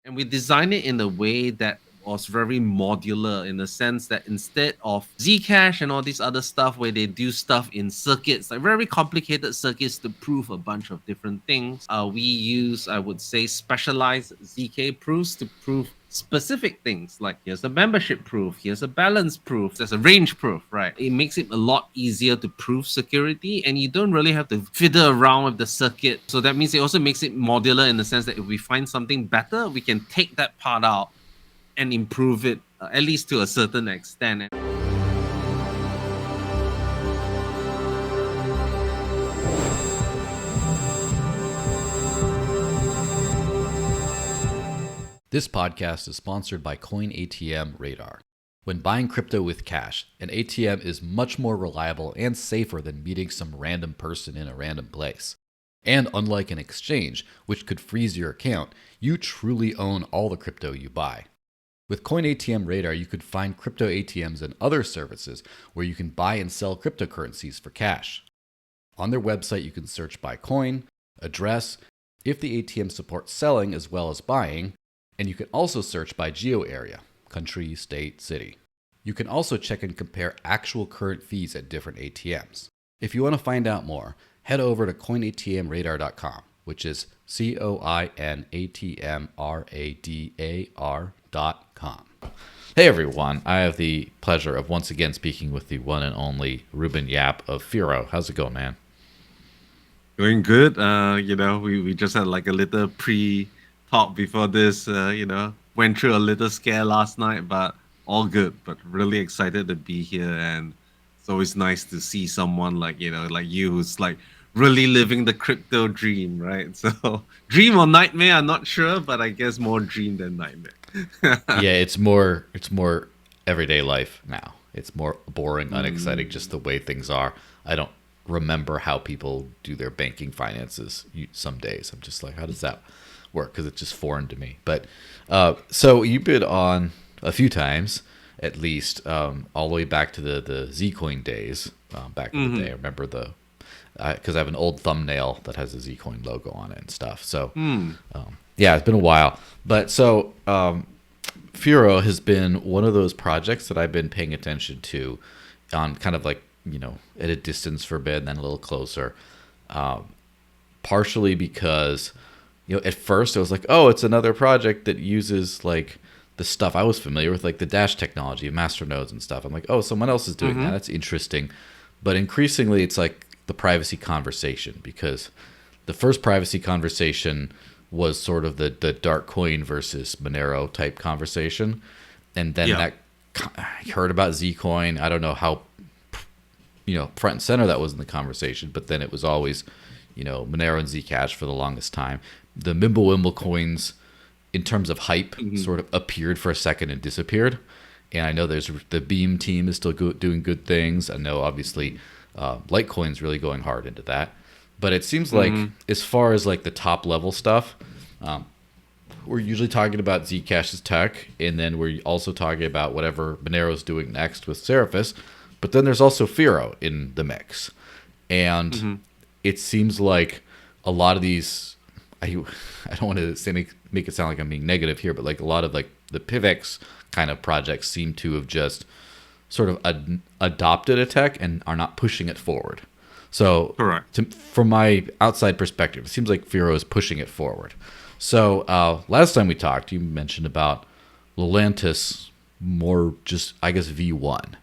And we designed it in a way that was very modular in the sense that instead of Zcash and all these other stuff where they do stuff in circuits, like very complicated circuits to prove a bunch of different things, we use, I would say, specialized ZK proofs to prove specific things. Like here's a membership proof, here's a balance proof, there's a range proof, right? It makes it a lot easier to prove security, and you don't really have to fiddle around with the circuit. So that means it also makes it modular in the sense that if we find something better, we can take that part out and improve it, at least to a certain extent. This podcast is sponsored by Coin ATM Radar. When buying crypto with cash, an ATM is much more reliable and safer than meeting some random person in a random place. And unlike an exchange, which could freeze your account, you truly own all the crypto you buy. With Coin ATM Radar, you could find crypto ATMs and other services where you can buy and sell cryptocurrencies for cash. On their website, you can search by coin, address, if the ATM supports selling as well as buying, and you can also search by geo area, country, state, city. You can also check and compare actual current fees at different ATMs. If you want to find out more, head over to coinatmradar.com, which is coinatmradar.com. Hey everyone, I have the pleasure of once again speaking with the one and only Reuben Yap of Firo. How's it going, man? Doing good. We just had like a little pre-talk before this. Went through a little scare last night, but all good. But really excited to be here, and it's always nice to see someone like like you, who's like really living the crypto dream, right? So dream or nightmare, I'm not sure, but I guess more dream than nightmare. Yeah, it's more everyday life now. It's more boring, unexciting, just the way things are. I don't remember how people do their banking finances some days. I'm just like, how does that work? Because it's just foreign to me. But so you've been on a few times, at least, all the way back to the Zcoin days back in the day. I remember because I have an old thumbnail that has a Zcoin logo on it and stuff. So yeah, it's been a while. But so Firo has been one of those projects that I've been paying attention to on kind of like, at a distance for a bit and then a little closer. Partially because, at first it was like, oh, it's another project that uses like the stuff I was familiar with, like the Dash technology, masternodes and stuff. I'm like, oh, someone else is doing that. That's interesting. But increasingly it's like the privacy conversation, because the first privacy conversation was sort of the dark coin versus Monero type conversation. And then I heard about Zcoin. I don't know how front and center that was in the conversation, but then it was always, Monero and Zcash for the longest time. The Mimblewimble coins, in terms of hype, sort of appeared for a second and disappeared. And I know there's the Beam team is still doing good things. I know obviously Litecoin's really going hard into that. But it seems like as far as like the top level stuff, we're usually talking about Zcash's tech, and then we're also talking about whatever Monero's doing next with Seraphis. But then there's also Firo in the mix. And it seems like a lot of these, I don't want to say make it sound like I'm being negative here, but like a lot of like the PivX kind of projects seem to have just sort of adopted a tech and are not pushing it forward. So from my outside perspective, it seems like Firo is pushing it forward. So last time we talked, you mentioned about Lelantus, more just, I guess, V1.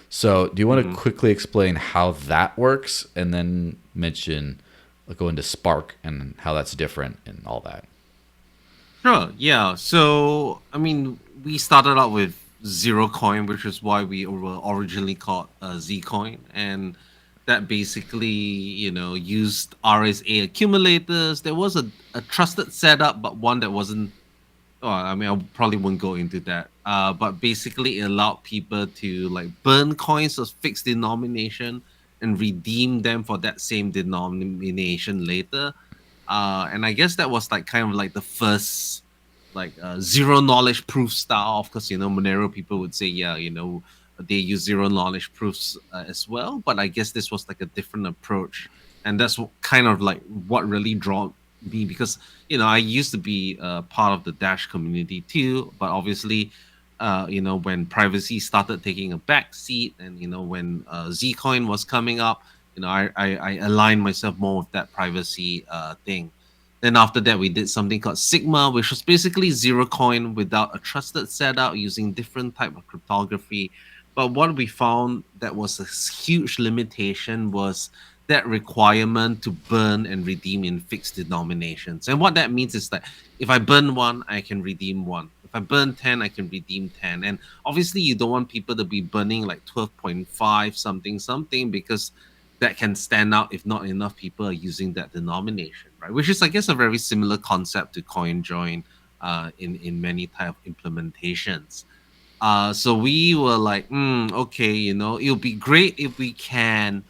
So do you want to quickly explain how that works, and then go into Spark and how that's different and all that? Sure. Yeah. So, I mean, we started out with zero coin, which is why we were originally called Zcoin, and that basically, used RSA accumulators. There was a trusted setup, but one that wasn't. Oh, I mean, I probably wouldn't go into that. But basically, it allowed people to like burn coins of fixed denomination and redeem them for that same denomination later. And I guess that was like kind of like the first like zero knowledge proof style. Of course, Monero people would say, yeah, they use zero knowledge proofs as well. But I guess this was like a different approach, and that's kind of like what really me because I used to be part of the Dash community too, but obviously, when privacy started taking a back seat, and when Zcoin was coming up, I aligned myself more with that privacy thing. Then after that, we did something called Sigma, which was basically zero coin without a trusted setup using different type of cryptography. But what we found that was a huge limitation was that requirement to burn and redeem in fixed denominations. And what that means is that if I burn one, I can redeem one. If I burn 10, I can redeem 10. And obviously, you don't want people to be burning like 12.5 something something, because that can stand out if not enough people are using that denomination, right? Which is, I guess, a very similar concept to CoinJoin in many type of implementations. So we were like, okay, it'll be great if we can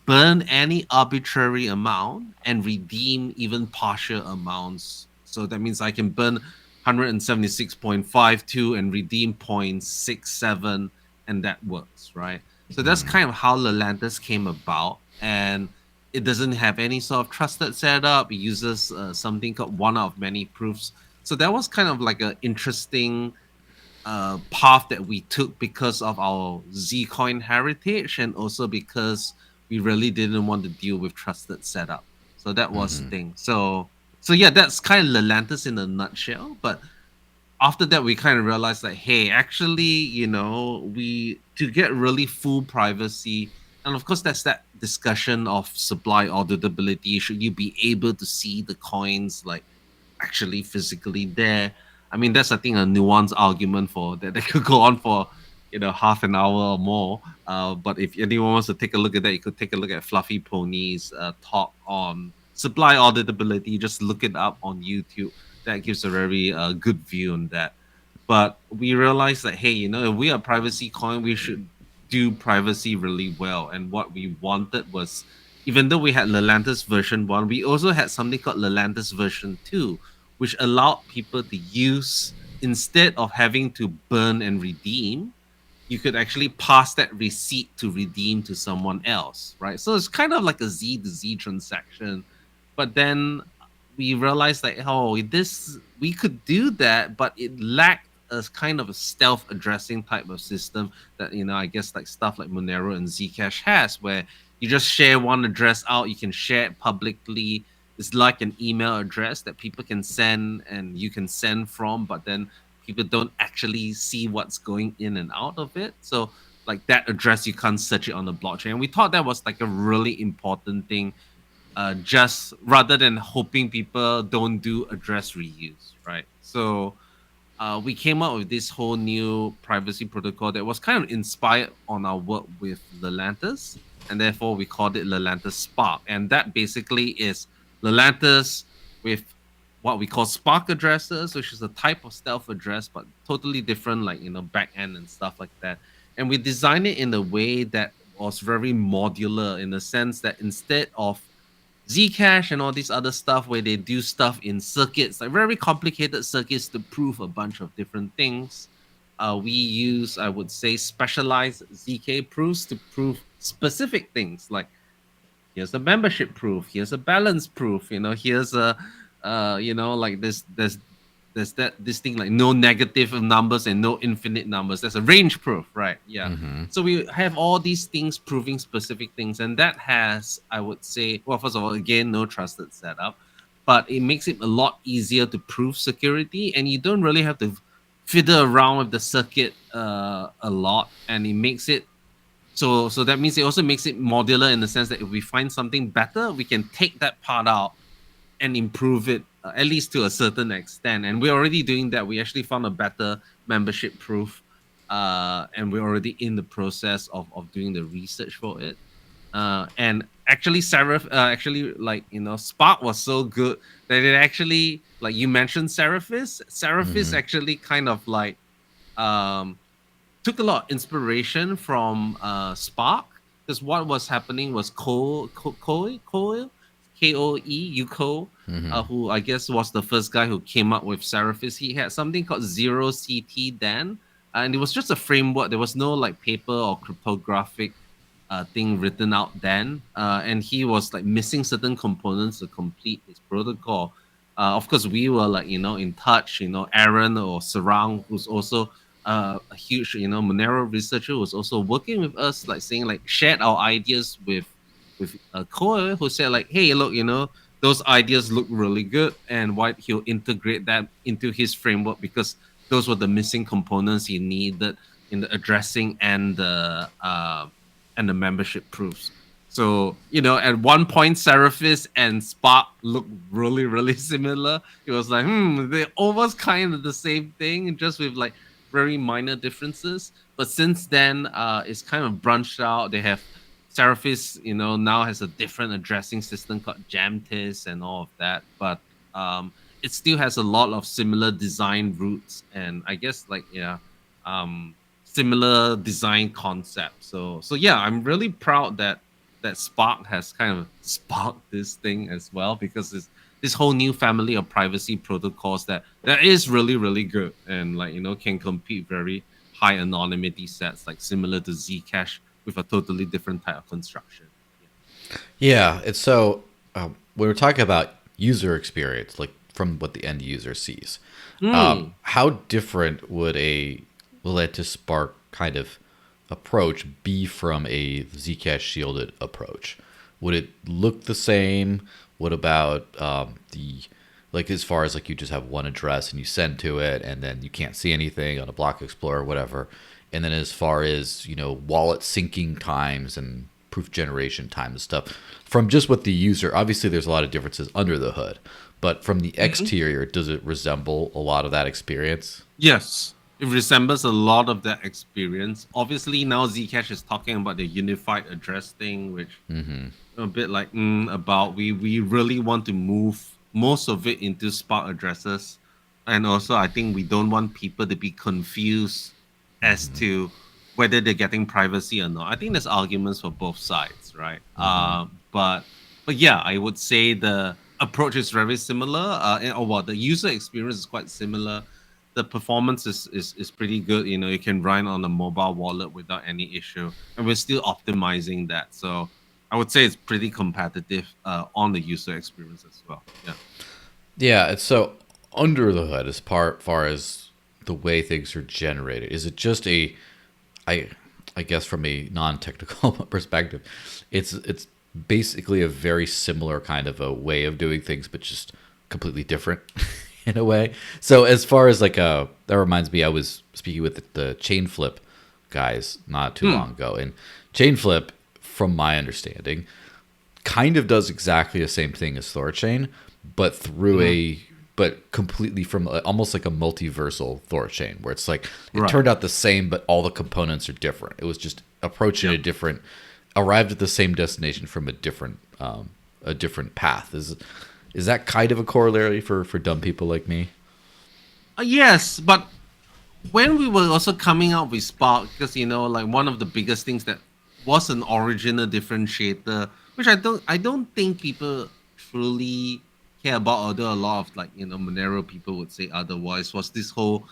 burn any arbitrary amount and redeem even partial amounts. So that means I can burn 176.52 and redeem 0.67, and that works, right? So that's kind of how Lelantus came about. And it doesn't have any sort of trusted setup. It uses something called one out of many proofs. So that was kind of like an interesting path that we took because of our Zcoin heritage, and also because we really didn't want to deal with trusted setup. So that was the thing. So yeah, that's kind of Lelantus in a nutshell. But after that, we kind of realized that, hey, actually, we to get really full privacy, and of course, that's that discussion of supply auditability. Should you be able to see the coins like actually physically there? I mean, that's, I think, a nuanced argument for that could go on for half an hour or more. But if anyone wants to take a look at that, you could take a look at Fluffy Pony's talk on supply auditability. Just look it up on YouTube. That gives a very good view on that. But we realized that, hey, if we are privacy coin, we should do privacy really well. And what we wanted was, even though we had Lelantus version 1, we also had something called Lelantus version 2, which allowed people to use, instead of having to burn and redeem, you could actually pass that receipt to redeem to someone else, right? So it's kind of like a Z to Z transaction. But then we realized like, oh, this we could do that, but it lacked a kind of a stealth addressing type of system that, I guess, like stuff like Monero and Zcash has, where you just share one address out, you can share it publicly. It's like an email address that people can send and you can send from, but then people don't actually see what's going in and out of it. So like that address, you can't search it on the blockchain. And we thought that was like a really important thing, just rather than hoping people don't do address reuse, right? So we came up with this whole new privacy protocol that was kind of inspired on our work with Lelantus, and therefore we called it Lelantus Spark. And that basically is Lelantus with what we call Spark addresses, which is a type of stealth address, but totally different, like, back end and stuff like that. And we designed it in a way that was very modular, in the sense that instead of Zcash and all these other stuff where they do stuff in circuits, like very complicated circuits to prove a bunch of different things, we use, I would say, specialized ZK proofs to prove specific things. Like, here's a membership proof, here's a balance proof, here's a like this thing like no negative numbers and no infinite numbers. That's a range proof, right? Yeah. So we have all these things proving specific things, and that has, I would say, well, first of all, again, no trusted setup, but it makes it a lot easier to prove security, and you don't really have to fiddle around with the circuit a lot, and it makes it so that means it also makes it modular, in the sense that if we find something better, we can take that part out and improve it, at least to a certain extent. And we're already doing that. We actually found a better membership proof, and we're already in the process of doing the research for it. And actually, Spark was so good that it actually, like you mentioned, Seraphis actually kind of like um, took a lot of inspiration from Spark, because what was happening was Yuko, who I guess was the first guy who came up with Seraphis. He had something called Zero CT then, and it was just a framework. There was no like paper or cryptographic thing written out then, and he was like missing certain components to complete his protocol. Of course, we were like in touch. Aaron or Sarang, who's also a huge Monero researcher, was also working with us, like saying like shared our ideas with Koa, who said like, hey, look, those ideas look really good, and why he'll integrate that into his framework because those were the missing components he needed in the addressing and the membership proofs. So, at one point, Seraphis and Spark look really, really similar. It was like, they're almost kind of the same thing, just with like very minor differences. But since then, it's kind of branched out. They have Seraphis, now has a different addressing system called Jamtis and all of that. But it still has a lot of similar design roots, and I guess like um, similar design concept. So yeah, I'm really proud that Spark has kind of sparked this thing as well, because it's this whole new family of privacy protocols that is really really good, and like can compete very high anonymity sets like similar to Zcash with a totally different type of construction. Yeah, it's so when we're talking about user experience, like from what the end user sees, Hmm. how different would a Lelantus Spark kind of approach be from a Zcash shielded approach? Would it look the same? What about the like as far as like you just have one address and you send to it and then you can't see anything on a block explorer or whatever? And then as far as wallet syncing times and proof generation time and stuff, from just what the user, obviously there's a lot of differences under the hood, but from the exterior, does it resemble a lot of that experience? Yes, it resembles a lot of that experience. Obviously, now Zcash is talking about the unified address thing, which a bit like about we really want to move most of it into Spark addresses, and also I think we don't want people to be confused as to whether they're getting privacy or not. I think there's arguments for both sides, right? But yeah, I would say the approach is very similar. Or well, the user experience is quite similar. The performance is pretty good. You can run on a mobile wallet without any issue, and we're still optimizing that. So I would say it's pretty competitive on the user experience as well. Yeah. Yeah, it's so under the hood as far as the way things are generated. Is it just I I guess from a non-technical perspective, it's basically a very similar kind of a way of doing things, but just completely different in a way. So as far as like that reminds me, I was speaking with the chain flip guys not too Hmm. long ago, and chain flip, from my understanding, kind of does exactly the same thing as Thorchain, but through Hmm. but completely from almost like a multiversal Thorchain, where it's like it Right. turned out the same, but all the components are different. It was just approaching Yep. a different, arrived at the same destination from a different path. Is that kind of a corollary for dumb people like me? Yes, but when we were also coming out with Spark, because like one of the biggest things that was an original differentiator, which I don't think people truly care about, although a lot of like Monero people would say otherwise, was this whole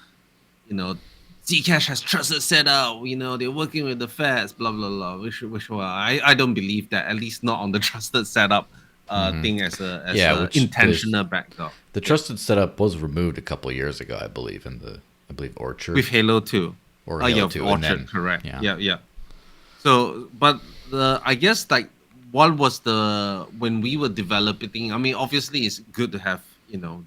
you know Zcash has trusted setup. They're working with the feds, blah blah blah. Which well, I don't believe that, at least not on the trusted setup thing as Yeah, a which intentional backdrop. the Yeah, trusted setup was removed a couple years ago, I believe, in the I believe with Orchard Halo 2. or Yeah, Halo with 2, and Orchard, then correct. yeah. Yeah, yeah. So, but I guess like what was the when we were developing? I mean, obviously, it's good to have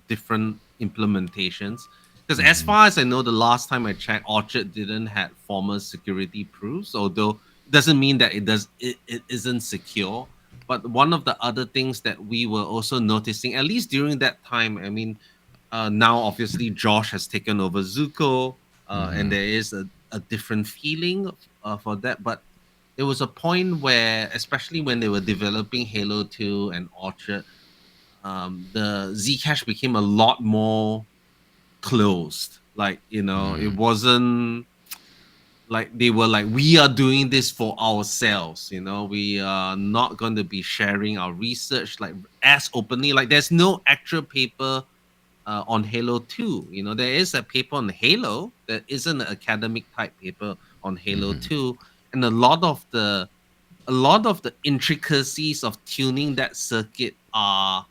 different implementations, because as far as I know, the last time I checked, Orchard didn't have formal security proofs. Although it doesn't mean that it isn't secure. But one of the other things that we were also noticing, at least during that time, I mean, now obviously Josh has taken over Zuko, and there is a different feeling for that. But there was a point where, especially when they were developing Halo 2 and Orchard, the Zcash became a lot more closed. Like, it wasn't like they were like, we are doing this for ourselves. We are not going to be sharing our research like as openly. Like, there's no actual paper on Halo 2. There is a paper on Halo that isn't an academic type paper on Halo 2. And a lot of the a lot of the intricacies of tuning that circuit are,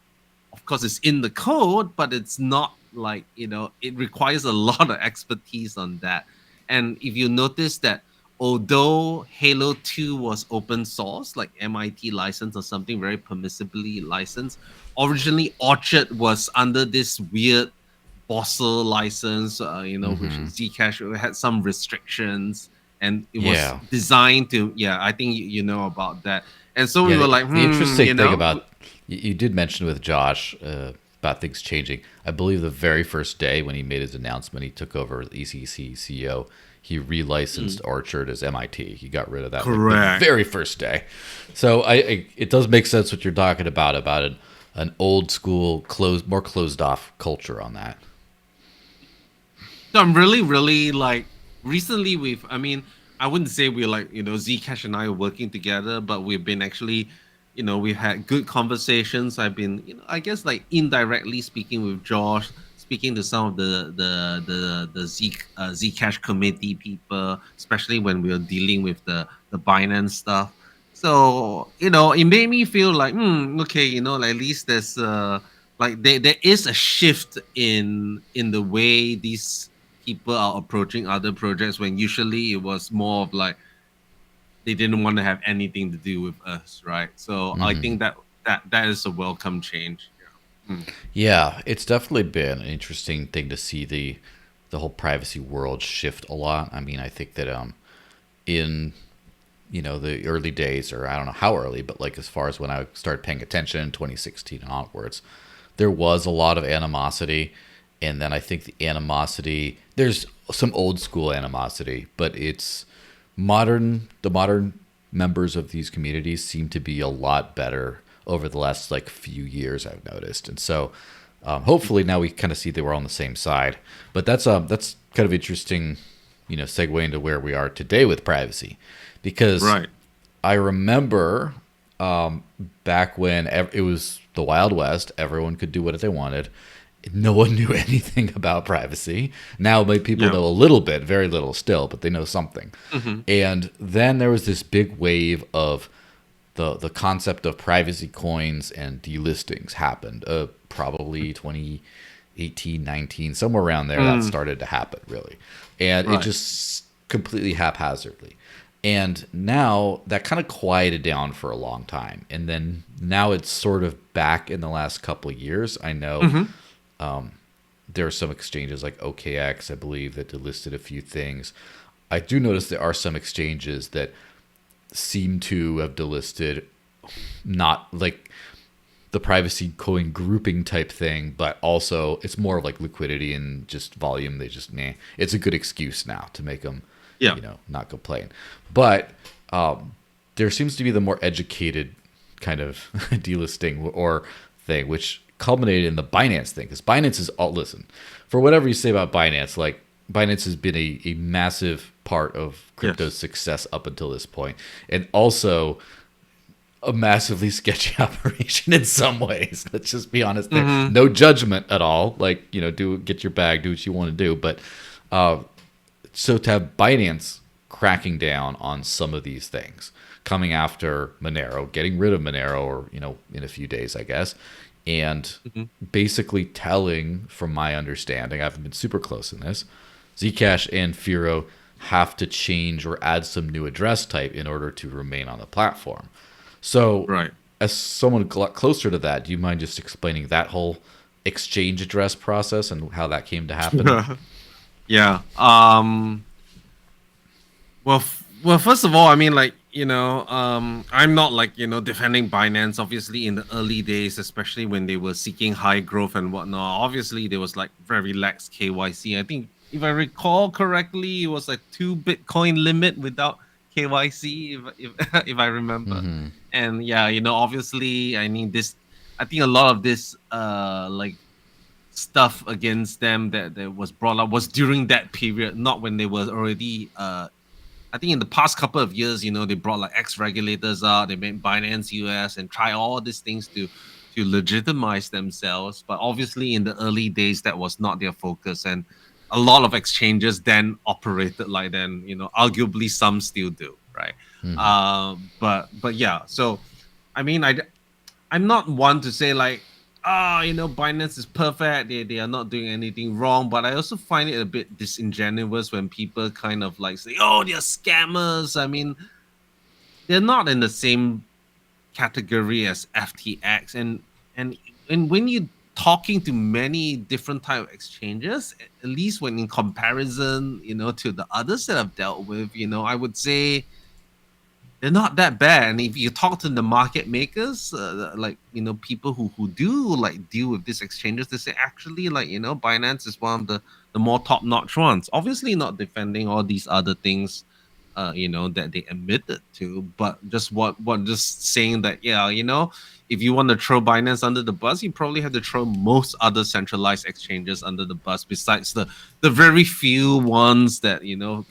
of course, it's in the code, but it's not like, it requires a lot of expertise on that. And if you notice that, although Halo 2 was open source, like MIT license or something very permissibly licensed, originally Orchard was under this weird Bossel license, which Mm-hmm. Zcash had some restrictions, and it was Yeah. designed to, I think you know about that. And so we Yeah, were like, the interesting thing about we, you did mention with Josh about things changing. I believe the very first day when he made his announcement, he took over the ECC CEO. He relicensed Orchard as MIT. He got rid of that like the correct. very first day. So it does make sense what you're talking about an old school more closed off culture on that. So I'm really, really like recently I mean, I wouldn't say we're like, Zcash and I are working together, but we've been actually, we've had good conversations. I've been, I guess like indirectly speaking with Josh, speaking to some of the Zcash committee people, especially when we were dealing with the Binance stuff. So, it made me feel like, okay, like at least there's like there is a shift in the way these people are approaching other projects, when usually it was more of like they didn't want to have anything to do with us, right? So I Hmm. think that is a welcome change. Yeah. Yeah, it's definitely been an interesting thing to see the whole privacy world shift a lot. I mean, I think that in the early days, or I don't know how early, but like as far as when I started paying attention in 2016 and onwards, there was a lot of animosity. And then I think the animosity, there's some old school animosity, but the modern members of these communities seem to be a lot better over the last like few years, I've noticed. And so hopefully now we kind of see that we're on the same side. But that's kind of interesting, segue into where we are today with privacy, because Right. I remember back when it was the Wild West, everyone could do what they wanted. No one knew anything about privacy. Now, people Yeah. know a little bit, very little still, but they know something. Hmm. And then there was this big wave of the concept of privacy coins and delistings happened. Probably 2018, 19, somewhere around there that started to happen, really. And it Right. just completely haphazardly. And now that kind of quieted down for a long time. And then now it's sort of back in the last couple of years. I know Hmm. there are some exchanges like OKX, I believe, that delisted a few things. I do notice there are some exchanges that seem to have delisted not like the privacy coin grouping type thing, but also it's more of like liquidity and just volume. They just, it's a good excuse now to make them, Yeah. not complain. But there seems to be the more educated kind of delisting or thing, which culminated in the Binance thing. Because Binance is all, listen, for whatever you say about Binance, like Binance has been a massive part of crypto's Yes. success up until this point, and also a massively sketchy operation in some ways. Let's just be honest there. Hmm. No judgment at all. Like, get your bag, do what you want to do. But so to have Binance cracking down on some of these things, coming after Monero, getting rid of Monero, or in a few days, I guess, and Hmm. basically telling, from my understanding, I haven't been super close in this, Zcash and Firo have to change or add some new address type in order to remain on the platform. So, Right. as someone a lot closer to that, do you mind just explaining that whole exchange address process and how that came to happen? Yeah. Well, first of all, I mean, like, I'm not like, defending Binance. Obviously, in the early days, especially when they were seeking high growth and whatnot, obviously there was like very lax KYC. I think if I recall correctly, it was like 2 Bitcoin limit without KYC, if if I remember. Mm-hmm. And yeah, obviously, I mean, I think a lot of this like stuff against them that was brought up was during that period, not when they were already I think in the past couple of years, they brought like ex regulators out, they made Binance US and try all these things to legitimize themselves. But obviously, in the early days, that was not their focus, and a lot of exchanges then operated like then. Arguably, some still do. right? Hmm. But yeah, so I mean, I'm not one to say like, Binance is perfect. They are not doing anything wrong. But I also find it a bit disingenuous when people kind of like say, oh, they're scammers. I mean, they're not in the same category as FTX. And when you're talking to many different type of exchanges, at least when in comparison, to the others that I've dealt with, I would say they're not that bad. And if you talk to the market makers, like people who do like deal with these exchanges, they say actually like Binance is one of the more top notch ones. Obviously, not defending all these other things, that they admitted to, but just saying that if you want to throw Binance under the bus, you probably have to throw most other centralized exchanges under the bus, besides the very few ones that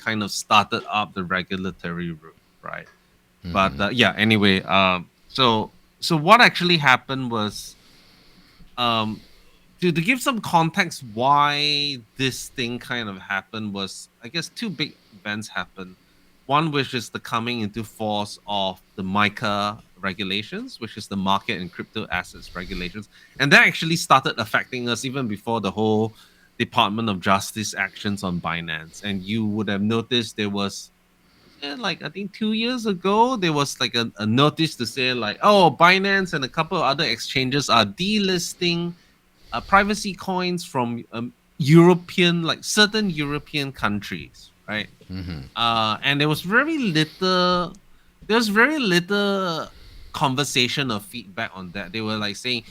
kind of started up the regulatory route, right? But Hmm. yeah, anyway, so what actually happened was, um, to give some context why this thing kind of happened was, I guess, two big events happened. One, which is the coming into force of the MiCA regulations, which is the market and crypto assets regulations, and that actually started affecting us even before the whole Department of Justice actions on Binance. And you would have noticed there was like I think 2 years ago, there was like a notice to say like, oh, Binance and a couple of other exchanges are delisting privacy coins from like certain European countries, right? Hmm. And there was very little conversation or feedback on that. They were like saying,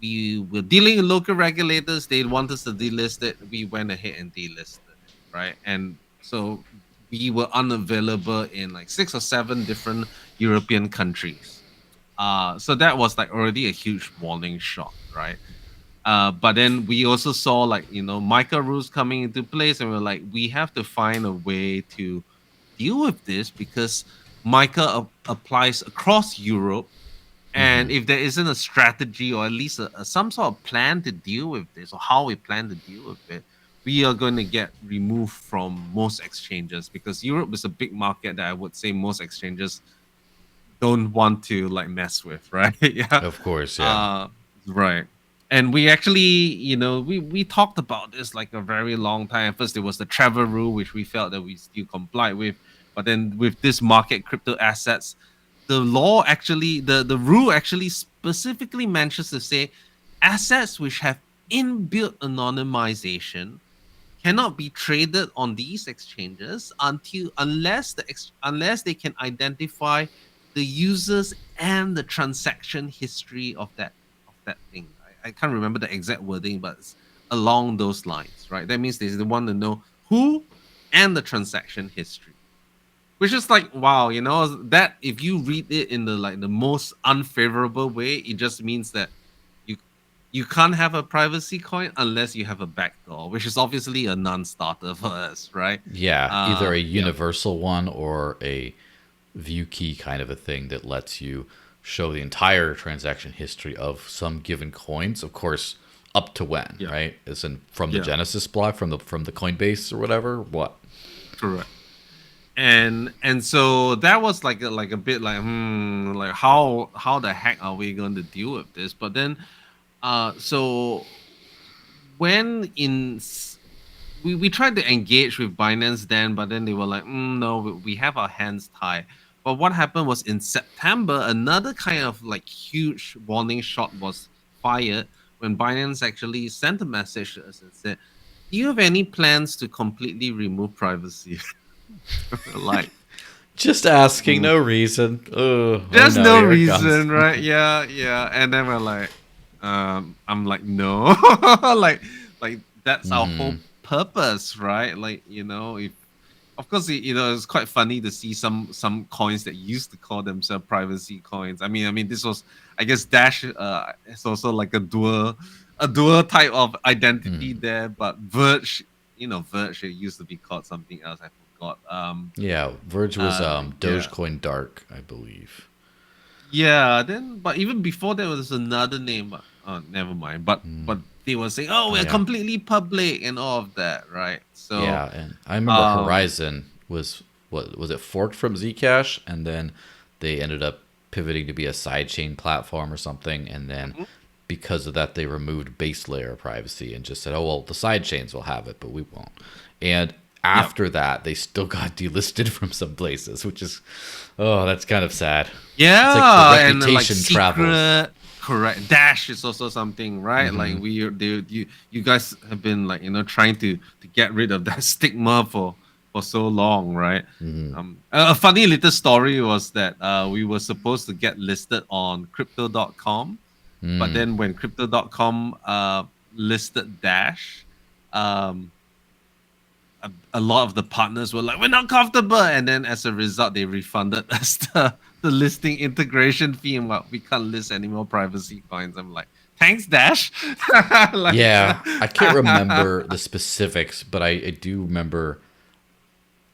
we were dealing with local regulators. They want us to delist it. We went ahead and delisted it, right? And so we were unavailable in like 6 or 7 different European countries. So that was like already a huge warning shot, right? But then we also saw like MiCA rules coming into place, and we're like, we have to find a way to deal with this because MiCA applies across Europe, and Hmm. if there isn't a strategy or at least some sort of plan to deal with this or how we plan to deal with it, we are going to get removed from most exchanges because Europe is a big market that I would say most exchanges don't want to like mess with, right? Yeah. Of course, yeah. Uh, right. And we actually, we talked about this like a very long time. First, there was the travel rule, which we felt that we still complied with. But then with this market crypto assets, the rule actually specifically mentions to say assets which have inbuilt anonymization cannot be traded on these exchanges unless they can identify the users and the transaction history of that thing. I can't remember the exact wording, but it's along those lines, right? That means they want to know who and the transaction history. Which is like, wow, that if you read it in the most unfavorable way, it just means that you you can't have a privacy coin unless you have a backdoor, which is obviously a non-starter for us, right? Yeah, either a Yeah. universal one or a view key kind of a thing that lets you show the entire transaction history of some given coins. Of course, up to when, Yeah. right? As in from the Yeah. Genesis block, from the Coinbase or whatever. What? Correct. And so that was like a bit like like how the heck are we going to deal with this? But then so when we tried to engage with Binance then, but then they were like, no, we have our hands tied. But what happened was in September, another kind of like huge warning shot was fired when Binance actually sent a message to us and said, "Do you have any plans to completely remove privacy?" Like, Just asking, mm, no reason. Oh there's no, no here it comes. reason, right? Yeah, yeah. And then we're like, I'm like, no, like that's our Hmm. whole purpose, right? Like, if of course, it's quite funny to see some coins that used to call themselves privacy coins. I mean, this was, I guess, Dash. It's also like a dual type of identity Hmm. there. But Verge, Verge, it used to be called something else. I forgot. Yeah, Verge was Yeah. Dogecoin Dark, I believe. Yeah, then but even before there was another name, but never mind. But they were saying, "Oh, Oh we're yeah, completely public" and all of that, right? So, yeah, and I remember um, Horizon was what was it, forked from Zcash, and then they ended up pivoting to be a sidechain platform or something, and then Mhm. because of that they removed base layer privacy and just said, oh well, the sidechains will have it but we won't. And Yeah. after that they still got delisted from some places, which is, oh, that's kind of sad. It's like the Yeah, and then, like reputation travels. secret, correct. Dash is also something, right? Like Hmm. you guys have been like trying to get rid of that stigma for so long, right? Hmm. A funny little story was that we were supposed to get listed on crypto.com, but Mm. then when crypto.com listed Dash, um, a lot of the partners were like, we're not comfortable. And then as a result, they refunded us the listing integration fee. And what, we can't list any more privacy coins. I'm like, thanks, Dash. like, Yeah, I can't remember the specifics, but I do remember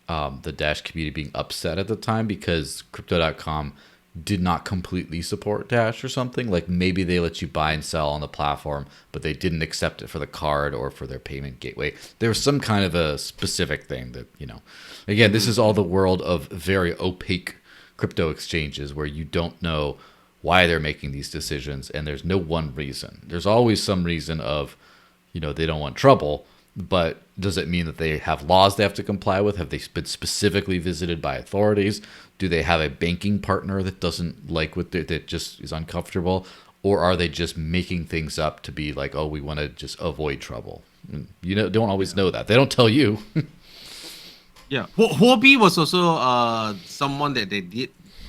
the Dash community being upset at the time because Crypto.com did not completely support Dash or something. Like maybe they let you buy and sell on the platform, but they didn't accept it for the card or for their payment gateway. There was some kind of a specific thing that, again, this is all Mhm. the world of very opaque crypto exchanges where you don't know why they're making these decisions and there's no one reason. There's always some reason of, they don't want trouble, but does it mean that they have laws they have to comply with? Have they been specifically visited by authorities? Do they have a banking partner that doesn't like what that just is uncomfortable? Or are they just making things up to be like, oh, we want to just avoid trouble? And don't always Yeah. know that. They don't tell you. Yeah, Huobi was also someone that they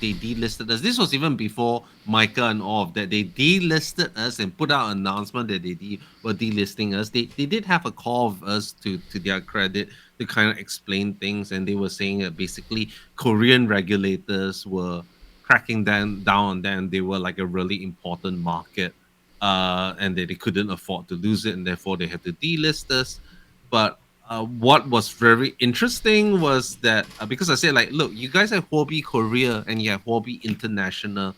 delisted us. This was even before Micah and all of that. They delisted us and put out an announcement that were delisting us. They did have a call of us to their credit to kind of explain things, and they were saying that basically Korean regulators were cracking down on them. They were like a really important market, and they couldn't afford to lose it, and therefore they had to delist us. But what was very interesting was that because I said like, look, you guys have Huobi Korea and you have Huobi International.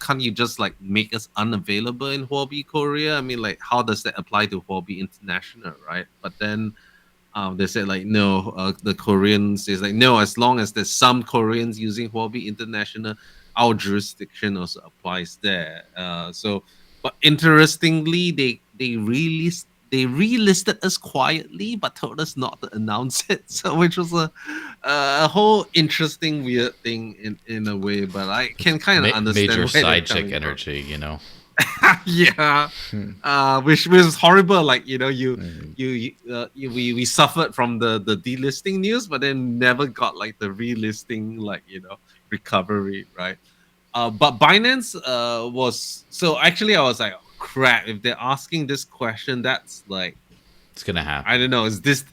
Can't you just like make us unavailable in Huobi Korea? I mean, like, how does that apply to Huobi International, right? But then they said like, no, the Koreans is like, no, as long as there's some Koreans using Huobi International, our jurisdiction also applies there. But interestingly, they relisted us quietly, but told us not to announce it. So, which was a whole interesting, weird thing in a way. But I can kind of Major understand where they're side chick coming from. energy. Yeah, which was horrible. Like we suffered from the delisting news, but then never got like the relisting recovery, right? But Binance was so actually I was like, oh, crap. If they're asking this question, that's like It's going to I happen. don't know. Is this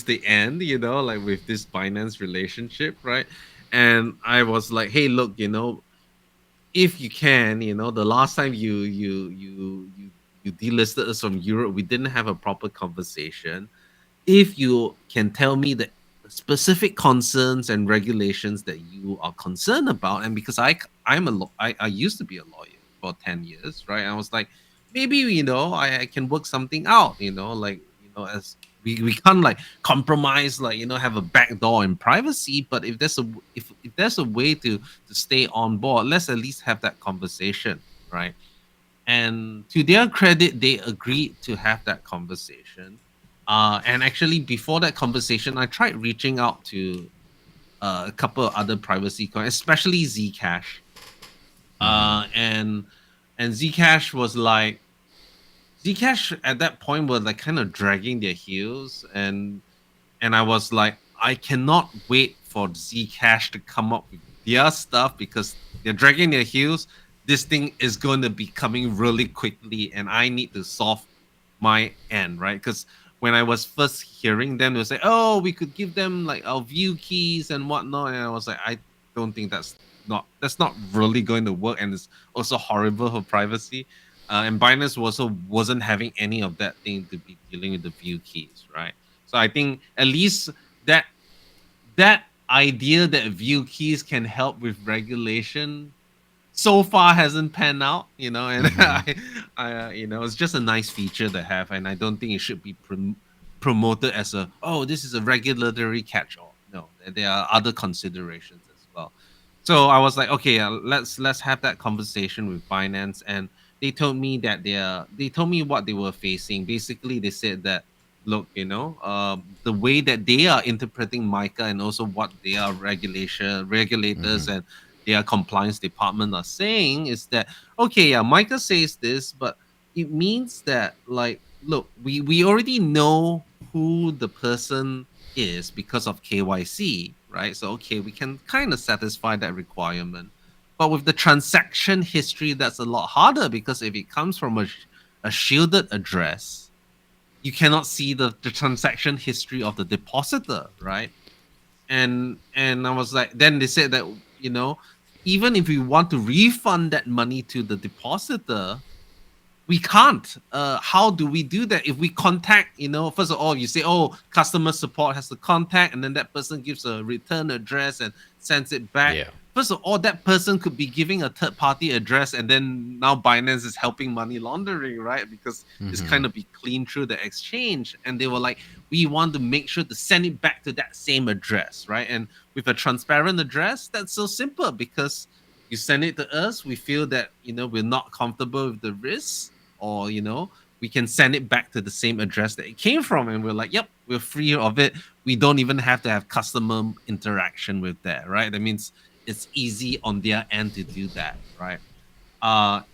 the end? Like with this Binance relationship, right? And I was like, hey, look, if you can, the last time you delisted us from Europe, we didn't have a proper conversation. If you can tell me the specific concerns and regulations that you are concerned about, and because I used to be a lawyer for 10 years, right? I was like, maybe I can work something out, like as we can't like compromise, like have a back door in privacy, but if there's a way to stay on board, let's at least have that conversation, right? And to their credit, they agreed to have that conversation. And actually, before that conversation, I tried reaching out to a couple of other privacy coins, especially Zcash. Hmm. And Zcash was like, Zcash at that point was like kind of dragging their heels, and I was like, I cannot wait for Zcash to come up with their stuff because they're dragging their heels. This thing is going to be coming really quickly, and I need to solve my end, right? Because when I was first hearing them, they was like, "Oh, we could give them like our view keys and whatnot," and I was like, "I don't think that's not really going to work, and it's also horrible for privacy." And Binance also wasn't having any of that thing to be dealing with the view keys, right? So I think at least that that idea that view keys can help with regulation so far hasn't panned out, and Hmm. it's just a nice feature to have, and I don't think it should be promoted as this is a regulatory catch-all. no, there are other considerations as well. So I was like, okay, let's have that conversation with Binance, and they told me that they told me what they were facing. Basically, they said that, look, the way that they are interpreting MiCA and also what their regulators and their compliance department are saying is that, okay, yeah, MiCA says this, but it means that, like, look, we already know who the person is because of KYC, right? So okay, we can kind of satisfy that requirement. But with the transaction history, that's a lot harder, because if it comes from a shielded address, you cannot see the transaction history of the depositor, right? And I was like, then they said that, even if we want to refund that money to the depositor, we can't. How do we do that? If we contact, first of all, you say, oh, customer support has to contact, and then that person gives a return address and sends it back. Yeah. First of all, that person could be giving a third party address, and then now Binance is helping money laundering, right? Because it's Mm-hmm. kind of be clean through the exchange. And they were like, we want to make sure to send it back to that same address, right? And with a transparent address, that's so simple, because you send it to us, we feel that, we're not comfortable with the risk, or we can send it back to the same address that it came from, and we're like, yep, we're free of it. We don't even have to have customer interaction with that, right? That means it's easy on their end to do that, right?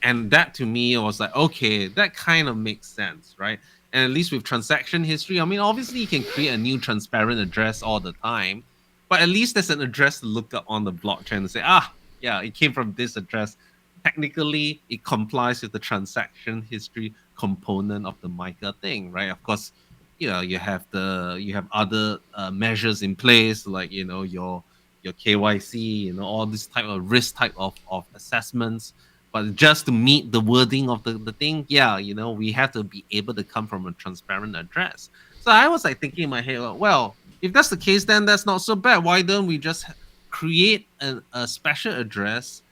And that to me was like, okay, that kind of makes sense, right? And at least with transaction history, I mean, obviously you can create a new transparent address all the time, but at least there's an address to look up on the blockchain and say, yeah, it came from this address. Technically, it complies with the transaction history component of the MiCA thing, right? Of course, you have other measures in place, like your KYC, all this type of risk type of assessments. But just to meet the wording of the thing, yeah, we have to be able to come from a transparent address. So I was like thinking in my head, well, if that's the case, then that's not so bad. Why don't we just create a special address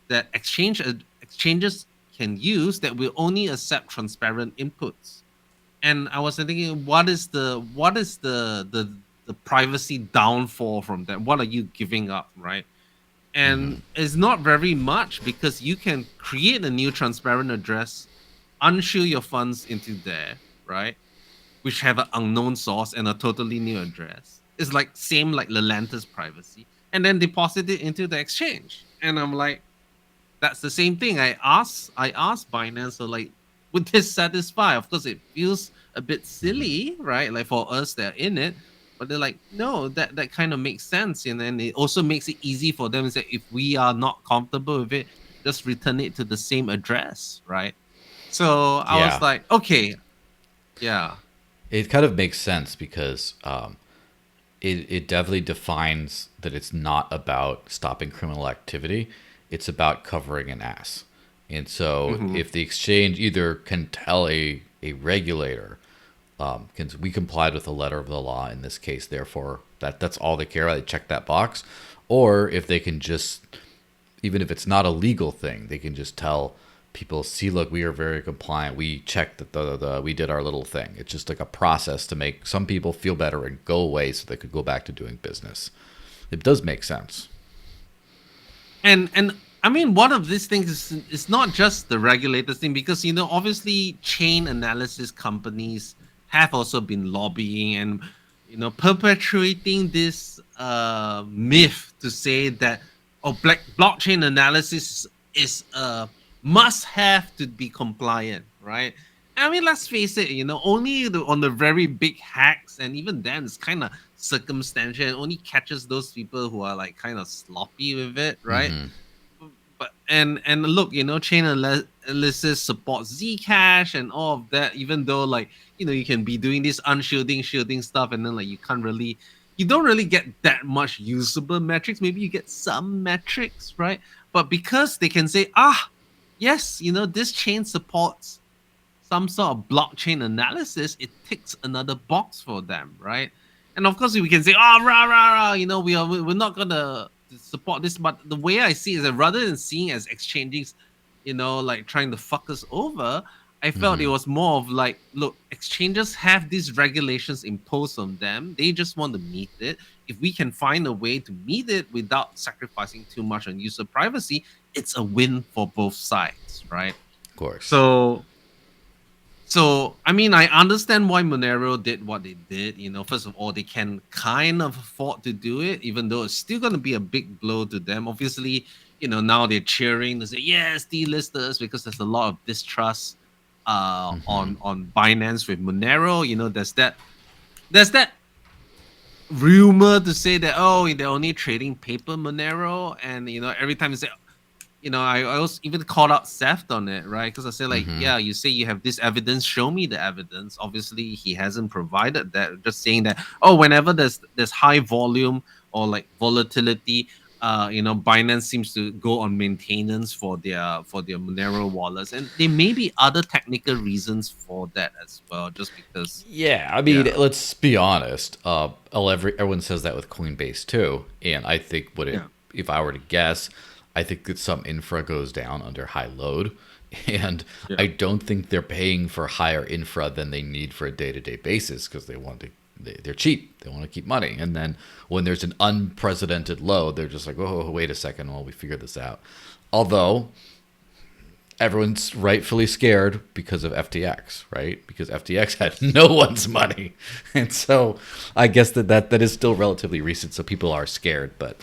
that exchanges can use, that will only accept transparent inputs? And I was thinking, what is the privacy downfall from that? What are you giving up, right? Mm-hmm. And it's not very much, because you can create a new transparent address, unshield your funds into there, right? Which have an unknown source and a totally new address. It's like same like Lelantus privacy, and then deposit it into the exchange. And I'm like, that's the same thing. I asked Binance, so like, would this satisfy? Of course, it feels a bit Mm-hmm. silly, right? Like for us that are in it, but they're like, no, that kind of makes sense, and then it also makes it easy for them to say, if we are not comfortable with it, just return it to the same address, right? So I was Yeah. like, okay, yeah, It kind of makes sense because it definitely defines that it's not about stopping criminal activity. It's about covering an ass. And so mm-hmm, if the exchange either can tell a regulator, we complied with the letter of the law in this case, therefore that's all they care about, they check that box. Or if they can just, even if it's not a legal thing, they can just tell people, see, look, we are very compliant. We checked that we did our little thing. It's just like a process to make some people feel better and go away so they could go back to doing business. It does make sense. and I mean, one of these things is not just the regulators thing, because obviously chain analysis companies have also been lobbying and perpetuating this myth to say that, oh, blockchain analysis is a must have to be compliant, right? I mean, let's face it, only on the very big hacks, and even then it's kind of circumstantial, and only catches those people who are like kind of sloppy with it, right? Mm-hmm. But and look, chain analysis supports Zcash and all of that, even though, like, you can be doing this unshielding shielding stuff, and then like you don't really get that much usable metrics. Maybe you get some metrics, right? But because they can say, yes, this chain supports some sort of blockchain analysis, it ticks another box for them, right? And of course, we can say, rah, rah, rah, we're not gonna support this. But the way I see it is that, rather than seeing as exchanges, like trying to fuck us over, I felt it was more of like, look, exchanges have these regulations imposed on them. They just want to meet it. If we can find a way to meet it without sacrificing too much on user privacy, it's a win for both sides, right? Of course. So I mean, I understand why Monero did what they did. First of all, they can kind of afford to do it, even though it's still going to be a big blow to them. Obviously, now they're cheering to say yes, delisters, because there's a lot of distrust on Binance with Monero. There's that rumor to say that, oh, they're only trading paper Monero, and every time they say, I was even called out theft on it, right? Because I said, like, Mm-hmm. yeah, you say you have this evidence, show me the evidence. Obviously, he hasn't provided that. Just saying that, oh, whenever there's high volume or like volatility, Binance seems to go on maintenance for their Monero wallets, and there may be other technical reasons for that as well. Just because, Yeah, I mean, yeah, let's be honest. Everyone says that with Coinbase too, and I think yeah, if I were to guess, I think that some infra goes down under high load, and yeah. I don't think they're paying for higher infra than they need for a day-to-day basis because they're cheap. They want to keep money, and then when there's an unprecedented low, they're just like, oh, wait a second, while we figure this out. Although everyone's rightfully scared because of FTX, right? Because FTX had no one's money. And so I guess that is still relatively recent, so people are scared, but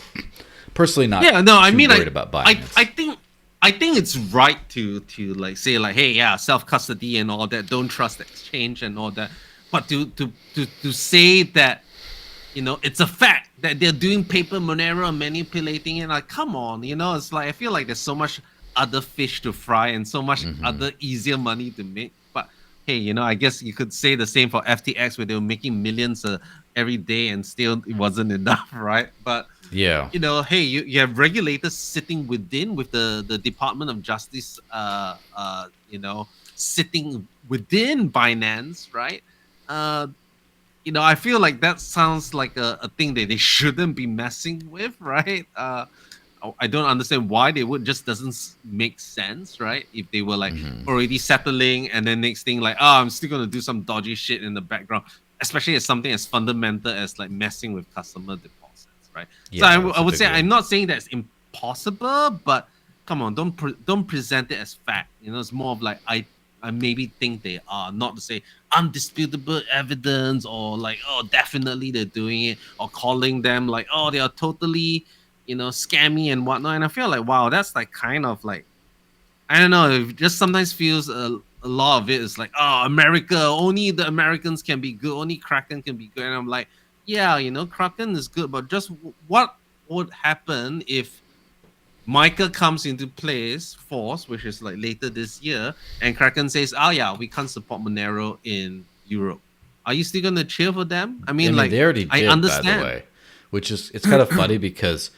personally not Yeah, no, I too mean, worried about I, Binance. I think, I think it's right to like say like, hey, yeah, self custody and all that. Don't trust the exchange and all that. But to say that, it's a fact that they're doing paper Monero and manipulating it. Like, come on, it's like I feel like there's so much other fish to fry and so much other easier money to make. But hey, I guess you could say the same for FTX, where they were making millions every day and still it wasn't enough, right? But Yeah. hey, you have regulators sitting within with the Department of Justice, sitting within Binance, right? Uh, I feel like that sounds like a thing that they shouldn't be messing with, right? I don't understand why they would. Just doesn't make sense, right? If they were like already settling, and then next thing like, oh, I'm still gonna do some dodgy shit in the background, especially as something as fundamental as like messing with customer deposits, right? So Yeah, I that's a would big say I'm one. not saying that's impossible, but come on, don't present it as fact. It's more of like I maybe think they are, not to say undisputable evidence or like, oh, definitely they're doing it, or calling them like, oh, they are totally scammy and whatnot. And I feel like, wow, that's like kind of like, I don't know, it just sometimes feels a lot of it is like, oh, America, only the Americans can be good, only Kraken can be good. And I'm like, yeah, Kraken is good, but just what would happen if Micah comes into force, which is like later this year, and Kraken says, oh yeah, we can't support Monero in Europe. Are you still gonna cheer for them? I I mean, mean, like, they already I did, by the understand. way, which is it's kind of funny because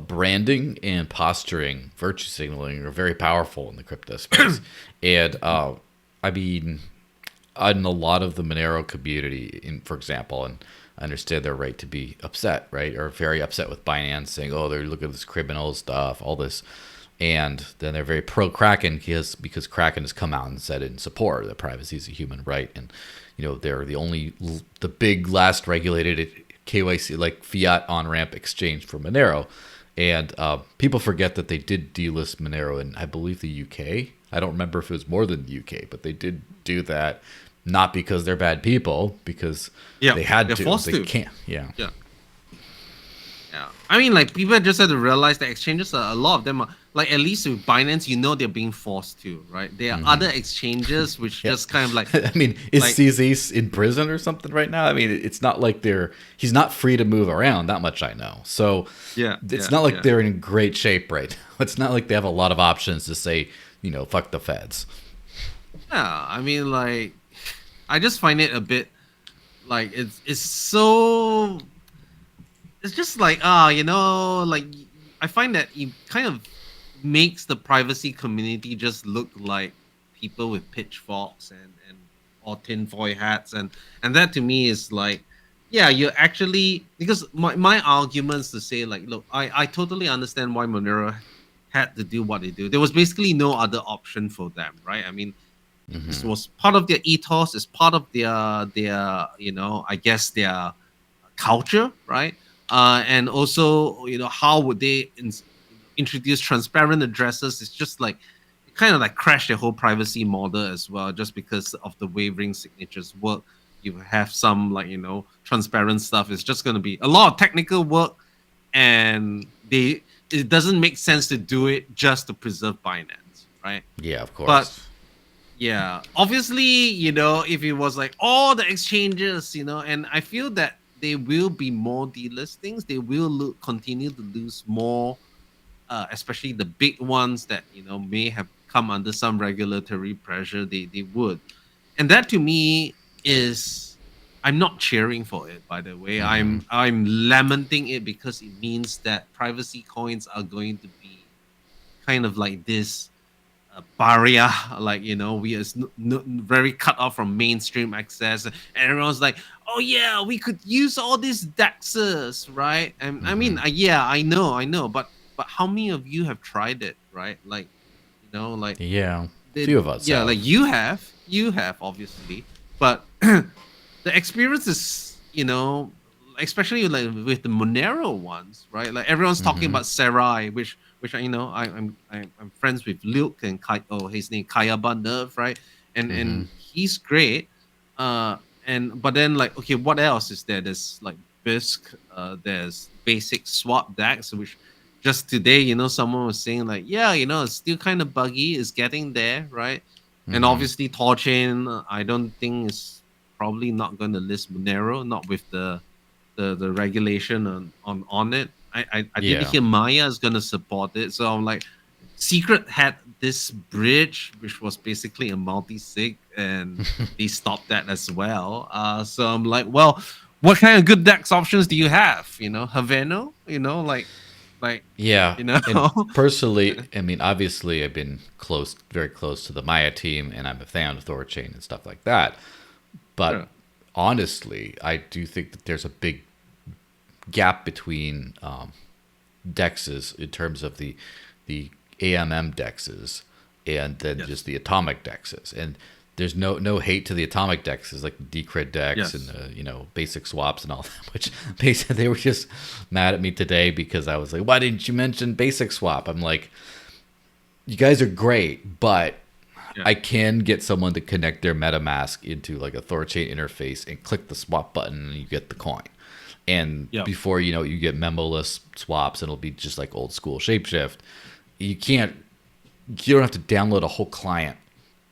branding and posturing, virtue signaling are very powerful in the crypto space. And I mean, in a lot of the Monero community, for example, and I understand their right to be upset, right, or very upset with Binance saying, "Oh, they're looking at this criminal stuff, all this," and then they're very pro Kraken because Kraken has come out and said in support that privacy is a human right, and they're the big last regulated KYC like fiat on ramp exchange for Monero. And people forget that they did delist Monero in, I believe, the UK. I don't remember if it was more than the UK, but they did do that, not because they're bad people, because Yeah, they had they're to. forced They to. can't. Yeah. Yeah. Yeah, I mean, like, people just have to realize that exchanges are, a lot of them are like, at least with Binance, they're being forced to, right? There are other exchanges which Yeah. just kind of like, I mean, is like, CZ in prison or something right now? I mean, it's not like he's not free to move around, that much I know. So yeah, it's yeah, not like yeah, they're in great shape right now. It's not like they have a lot of options to say, fuck the feds. yeah. I mean, like, I just find it a bit like it's so, it's just like, like, I find that it kind of makes the privacy community just look like people with pitchforks and or tinfoil hats, and that to me is like, yeah, you're actually, because my arguments to say like, look, I totally understand why Monero had to do what they do. There was basically no other option for them, right? I mean, this Mm-hmm. was part of their ethos, it's part of their I guess their culture, right? And also, how would they introduce transparent addresses? It's just like it kind of like crashed their whole privacy model as well, just because of the way ring signatures work. You have some like transparent stuff. It's just going to be a lot of technical work, and it doesn't make sense to do it just to preserve Binance, right? Yeah, of But course. yeah, obviously, if it was like all the exchanges, and I feel that there will be more delistings. They will continue to lose more, especially the big ones that may have come under some regulatory pressure. They would, and that to me is, I'm not cheering for it. By the way, Mm-hmm. I'm lamenting it because it means that privacy coins are going to be kind of like this barrier, like we are very cut off from mainstream access, and everyone's like, oh yeah, we could use all these dexes, right? And I Mm-hmm. mean, yeah, I know, but how many of you have tried it, right? Like, like Yeah, a few of us yeah, have. like you have obviously, but the experience is, especially like with the Monero ones, right? Like everyone's talking Mm-hmm. about Sarai, which I'm friends with Luke and his name Kayaba Nerve, right? Mm-hmm. And he's great. And but then like, okay, what else is there? There's like Bisq, there's basic swap decks, which just today, someone was saying like, yeah, it's still kind of buggy, it's getting there, right? And Mm-hmm. obviously Torchain, I don't think is probably not going to list Monero, not with the regulation on it. I didn't Yeah. hear Maya is going to support it, so I'm like, Secret had this bridge which was basically a multi-sig, and they stopped that as well. So I'm like, well, what kind of good DEX options do you have? Haveno, like Yeah, you know, and personally, I mean, obviously, I've been very close to the Maya team, and I'm a fan of Thorchain and stuff like that. But sure. honestly, I do think that there's a big gap between dexes in terms of the AMM dexes and then just Yes. the atomic dexes. And there's no hate to the atomic dexes like the Decred dex and Yes. the basic swaps and all that. Which basically they were just mad at me today because I was like, why didn't you mention basic swap? I'm like, you guys are great, but Yeah. I can get someone to connect their MetaMask into like a Thorchain interface and click the swap button and you get the coin. And Yep. before you know it, you get memoless swaps and it'll be just like old school shapeshift. You can't you don't have to download a whole client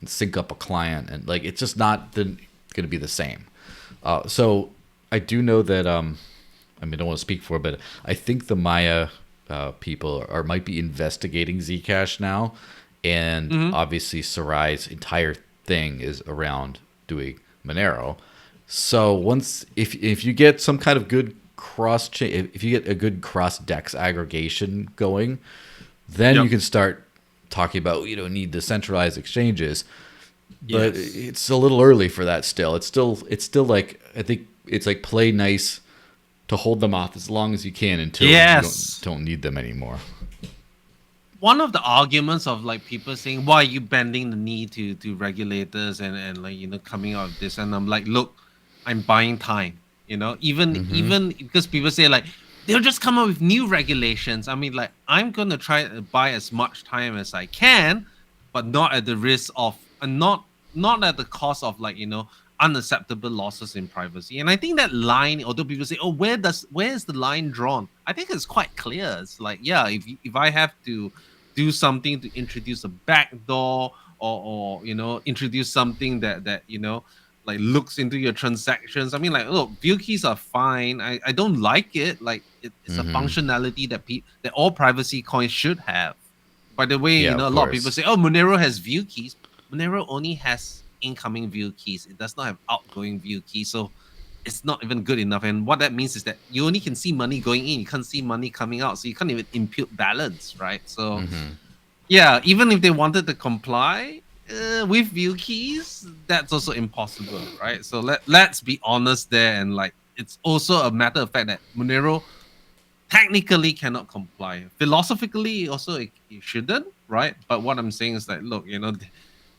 and sync up a client and like it's just not going to be the same. So I do know that I mean I don't want to speak for, but I think the Maya people might be investigating Zcash now, and Hmm. obviously Sarai's entire thing is around doing Monero. So once if you get some kind of good cross chain, if you get a good cross dex aggregation going, then you Yep. can start talking about need decentralized exchanges. But Yes. it's a little early for that still. It's still like I think it's like play nice to hold them off as long as you can until you don't Yes. don't need them anymore. One of the arguments of like people saying, why are you bending the knee to regulators and like coming out of this, and I'm like, look, I'm buying time, Mm-hmm. even because people say like they'll just come up with new regulations. I mean, like, I'm gonna try to buy as much time as I can, but not at the risk of, and not at the cost of, like, unacceptable losses in privacy. And I think that line, although people say, oh, where is the line drawn, I think it's quite clear. It's like, yeah, if I have to do something to introduce a backdoor, or introduce something that like looks into your transactions. I mean, like, look, view keys are fine. I don't like it. Like, it's a Mm-hmm. functionality that all privacy coins should have. By the way, Yeah, a of lot of people course. say, oh, Monero has view keys. Monero only has incoming view keys. It does not have outgoing view keys. So it's not even good enough. And what that means is that you only can see money going in. You can't see money coming out. So you can't even impute balance, right? So Mm-hmm. yeah, even if they wanted to comply with view keys, that's also impossible, right? So let's be honest there, and like, it's also a matter of fact that Monero technically cannot comply. Philosophically, also it shouldn't, right? But what I'm saying is that look,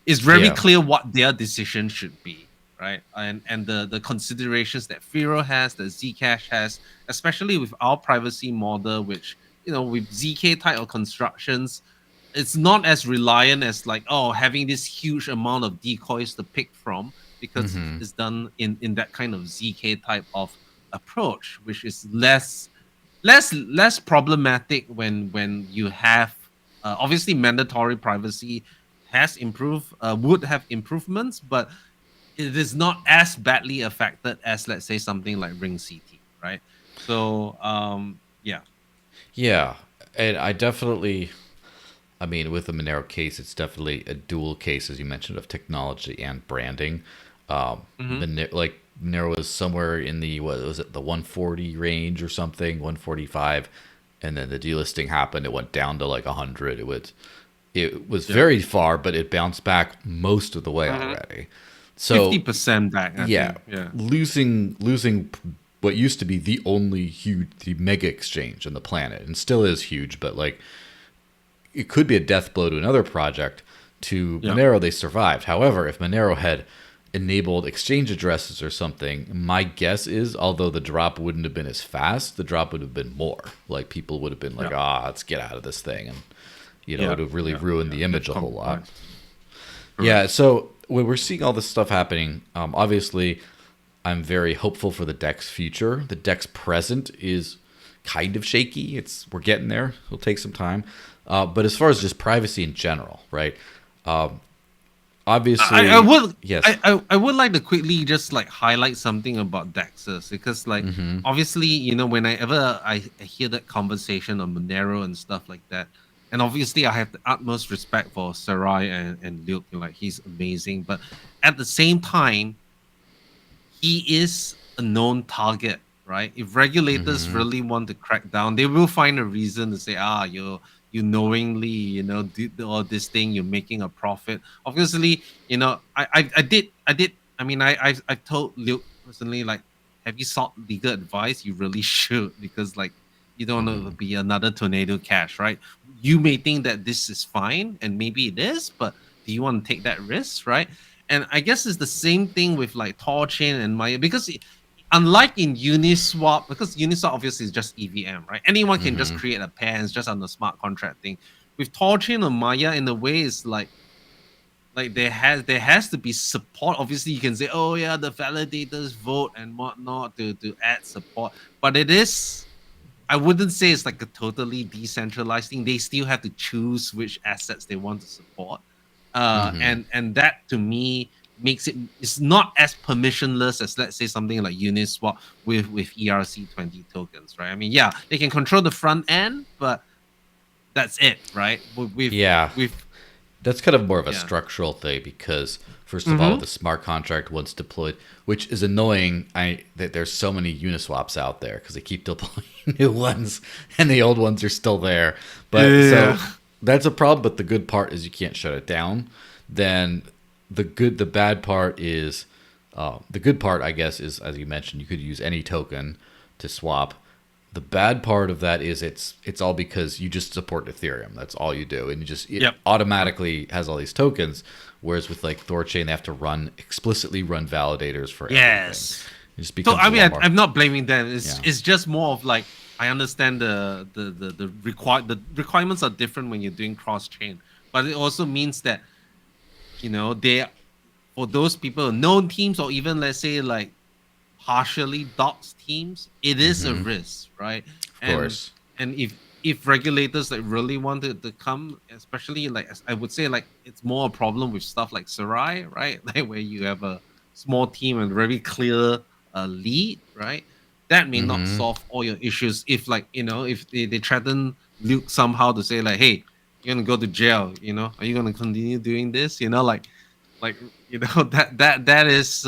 it's very Yeah. clear what their decision should be, right? And the considerations that Firo has, that Zcash has, especially with our privacy model, which with ZK type of constructions, it's not as reliant as like having this huge amount of decoys to pick from, because Mm-hmm. it's done in that kind of ZK type of approach, which is less problematic when you have obviously mandatory privacy has improved, would have improvements, but it is not as badly affected as, let's say, something like ring ct, right? So yeah. Yeah, and I mean, with the Monero case, it's definitely a dual case, as you mentioned, of technology and branding. Hmm. Like Monero was somewhere in the, what was it, the 140 range or something, 145, and then the delisting happened. It went down to like 100. It was Yeah. very far, but it bounced back most of the way Hmm. already. So 50% back, I yeah, think. Yeah. losing what used to be the only huge, the mega exchange on the planet, and still is huge, but like it could be a death blow to another project. To Yeah. Monero, they survived. However, if Monero had enabled exchange addresses or something, my guess is, although the drop wouldn't have been as fast, the drop would have been more. Like people would have been like, Yeah. let's get out of this thing, and it Yeah. would have really Yeah. ruined Yeah. the They've image a whole lot. compromised. Yeah, Correct. so when we're seeing all this stuff happening, obviously, I'm very hopeful for the deck's future. The deck's present is kind of shaky. We're getting there. It'll take some time. But as far as just privacy in general, right? Um, I obviously, would yes. I would like to quickly just like highlight something about Dexus, because like Mm-hmm. obviously whenever I hear that conversation on Monero and stuff like that, and obviously I have the utmost respect for Sarai and Luke, like he's amazing, but at the same time he is a known target, right? If regulators Mm-hmm. really want to crack down, they will find a reason to say, you knowingly, did all this thing, you're making a profit. Obviously, I did. I mean, I told Luke personally, like, have you sought legal advice? You really should, because like you don't want to Mm-hmm. be another tornado cash, right? You may think that this is fine, and maybe it is, but do you want to take that risk, right? And I guess it's the same thing with like Torchain and Maya, because unlike in Uniswap, because Uniswap obviously is just EVM, right? Anyone can just Mm-hmm. create a pair, and it's just on the smart contract thing. With Torchain and Maya, in a way, it's like there has to be support. Obviously, you can say, oh yeah, the validators vote and whatnot to add support, but it is. I wouldn't say it's like a totally decentralized thing. They still have to choose which assets they want to support, Mm-hmm. and that to me makes it's not as permissionless as, let's say, something like Uniswap with ERC20 tokens, right? I mean, yeah, they can control the front end, but that's it, right? Yeah, With that's kind of more of a yeah. structural thing because first of all, Mm-hmm. the smart contract once deployed, which is annoying. That there's so many Uniswaps out there because they keep deploying new ones, and the old ones are still there. But Yeah. so that's a problem. But the good part is you can't shut it down. Then the bad part is the good part, I guess, is as you mentioned, you could use any token to swap. The bad part of that is it's all because you just support Ethereum. That's all you do, and it Yep. Yep. automatically has all these tokens. Whereas with like Thorchain, they have to explicitly run validators for everything. Yes. It just So becomes I a mean, lot more. I'm not blaming them. It's Yeah. it's just more of like, I understand the requirements are different when you're doing cross chain, but it also means that they, for those people, known teams, or even, let's say, like partially doxed teams, it is a Mm-hmm. risk, right? Of And course. and if regulators like really wanted to come, especially like, I would say, like it's more a problem with stuff like Sarai, right? Like where you have a small team and very clear lead, right? That may not Mm-hmm. solve all your issues if, like, if they threaten Luke somehow to say like, hey, you're gonna go to jail, are you gonna continue doing this, like that is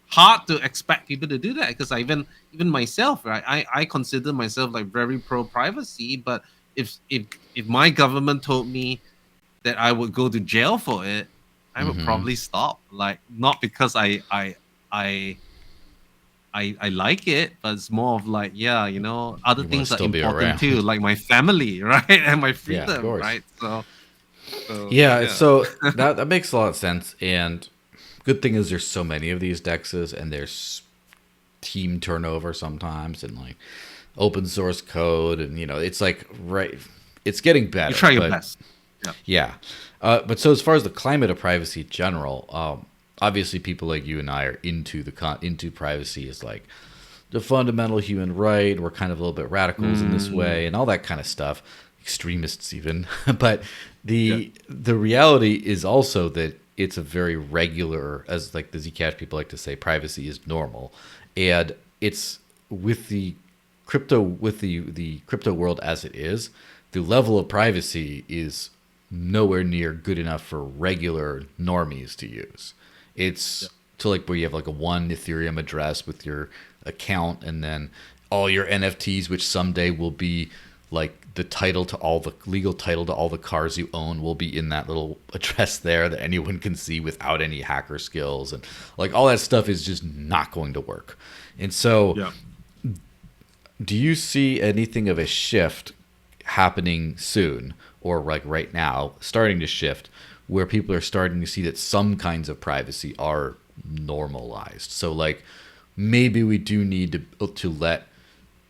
hard to expect people to do that, because I even myself, right, I consider myself like very pro privacy, but if my government told me that I would go to jail for it, I would Mm-hmm. probably stop, like, not because I I like it, but it's more of like, yeah, other You want to things are still be important too, around. like my family, right, and my Yeah, of freedom, course. right? So Yeah, yeah. so that makes a lot of sense. And good thing is there's so many of these dexes, and there's team turnover sometimes, and like open source code, and it's like it's getting You better, try your but best. Yeah. yeah. But so as far as the climate of privacy in general, obviously people like you and I are into into privacy as like the fundamental human right. And we're kind of a little bit radicals in this Mm, way, and all that kind of stuff, extremists even. But yeah. the reality is also that it's a very regular, as like the Zcash people like to say, privacy is normal, and it's with the crypto world as it is, the level of privacy is nowhere near good enough for regular normies to use. Yeah. It's to like where you have like a one Ethereum address with your account, and then all your NFTs, which someday will be like the title to all the legal title to all the cars you own, will be in that little address there that anyone can see without any hacker skills, and like all that stuff is just not going to work. And so Yeah. do you see anything of a shift happening soon, or like right now starting to shift, where people are starting to see that some kinds of privacy are normalized? So like maybe we do need to let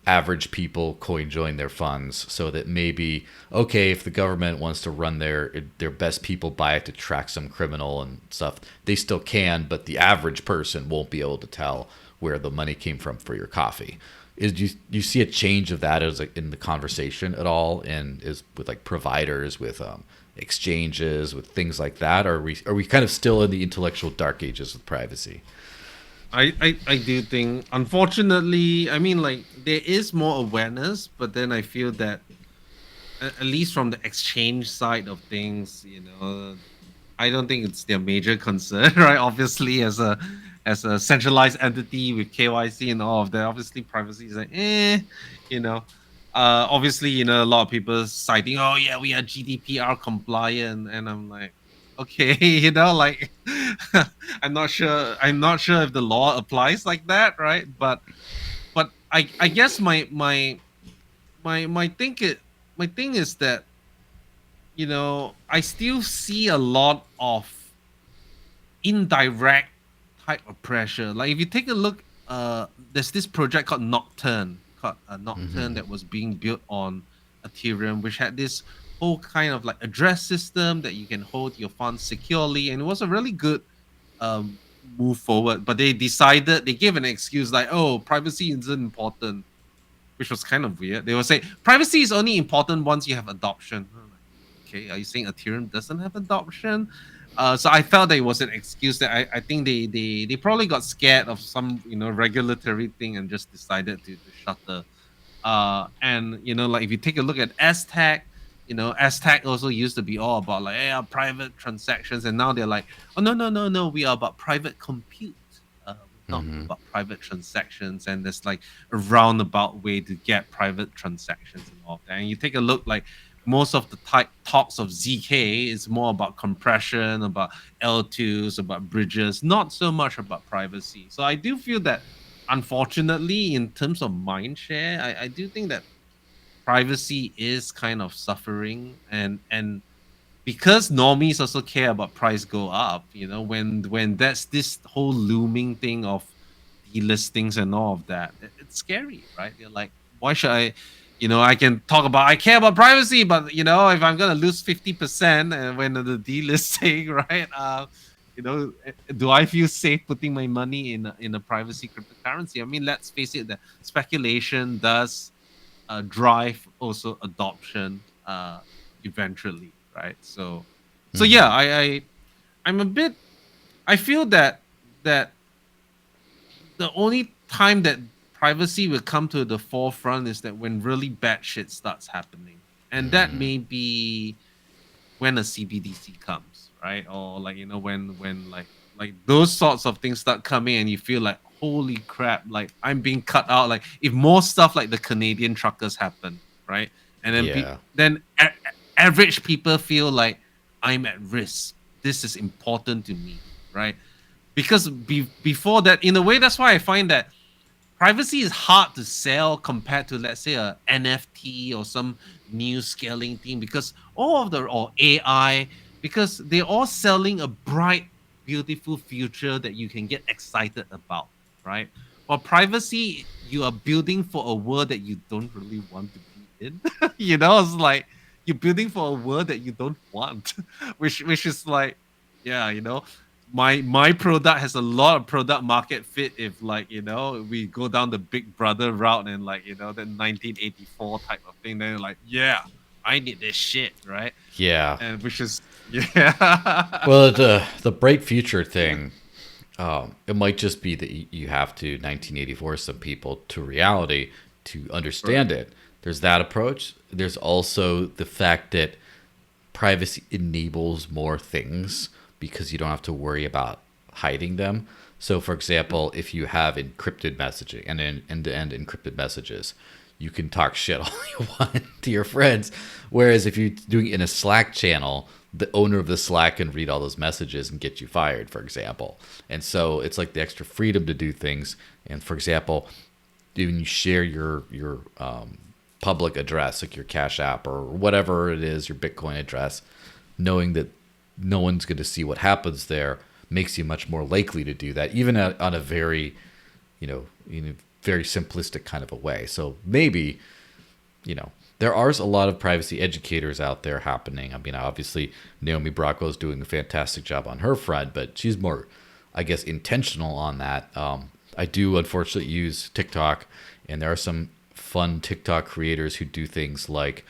average people coin join their funds, so that maybe, okay, if the government wants to run their best people by it to track some criminal and stuff, they still can, but the average person won't be able to tell where the money came from for your coffee. Do you see a change of that as like in the conversation at all, and is with like providers, with exchanges, with things like that? Or are we kind of still in the intellectual dark ages with privacy? I do think, unfortunately, I mean, like, there is more awareness, but then I feel that, at least from the exchange side of things, I don't think it's their major concern, right? Obviously, as a centralized entity with KYC and all of that, obviously privacy is like, you know. Obviously, a lot of people citing, oh yeah, we are GDPR compliant, and I'm like, okay, like, I'm not sure if the law applies like that, right? But I guess my thing it my thing is that, I still see a lot of indirect type of pressure. Like, if you take a look, there's this project called Nocturne that was being built on Ethereum, which had this whole kind of like address system that you can hold your funds securely, and it was a really good um move forward. But they gave an excuse like, oh, privacy isn't important, which was kind of weird. They will say privacy is only important once you have adoption. I'm like, okay, are you saying Ethereum doesn't have adoption? So I felt that it was an excuse that I think they probably got scared of some regulatory thing and just decided to shut the and like, if you take a look at Aztec, Aztec also used to be all about like, yeah, private transactions, and now they're like, oh, no, no, no, no, we are about private compute. We're not Mm-hmm. about private transactions, and there's like a roundabout way to get private transactions and all of that. And you take a look, like, most of the talks of ZK is more about compression, about L2s, about bridges, not so much about privacy. So I do feel that, unfortunately, in terms of mindshare, I do think that privacy is kind of suffering, and because normies also care about price go up, when that's this whole looming thing of delistings and all of that, it's scary, right? You're like, why should I can talk about, I care about privacy, but if I'm gonna lose 50% and when the delisting, right? Do I feel safe putting my money in a privacy cryptocurrency? I mean, let's face it, the speculation does drive also adoption eventually, right? So yeah, Mm-hmm. I'm a bit, I feel that the only time that privacy will come to the forefront is that when really bad shit starts happening, and that Mm-hmm. may be when a CBDC comes, right? Or like, when like those sorts of things start coming, and you feel like, holy crap, like, I'm being cut out. Like, if more stuff like the Canadian truckers happen, right? And then Yeah. average people feel like, I'm at risk. This is important to me, right? Because before that, in a way, that's why I find that privacy is hard to sell compared to, let's say, a NFT or some new scaling thing, because all of the or AI, because they're all selling a bright, beautiful future that you can get excited about, right? While privacy, you are building for a world that you don't really want to be in. It's like you're building for a world that you don't want, which is like, yeah, my product has a lot of product market fit if, like, we go down the Big Brother route and, like, the 1984 type of thing, then like, yeah, I need this shit, right? Yeah. And which is yeah. Well, the bright future thing, it might just be that you have to 1984 some people to reality to understand Right. it. There's that approach. There's also the fact that privacy enables more things because you don't have to worry about hiding them. So, for example, if you have encrypted messaging and end-to-end encrypted messages, you can talk shit all you want to your friends. Whereas if you're doing it in a Slack channel, the owner of the Slack can read all those messages and get you fired, for example. And so it's like the extra freedom to do things. And for example, when you share your public address, like your Cash App or whatever it is, your Bitcoin address, knowing that no one's going to see what happens there makes you much more likely to do that, even on a very, very simplistic kind of a way. So maybe, there are a lot of privacy educators out there happening. I mean, obviously, Naomi Bracco is doing a fantastic job on her front, but she's more, I guess, intentional on that. I do unfortunately use TikTok, and there are some fun TikTok creators who do things like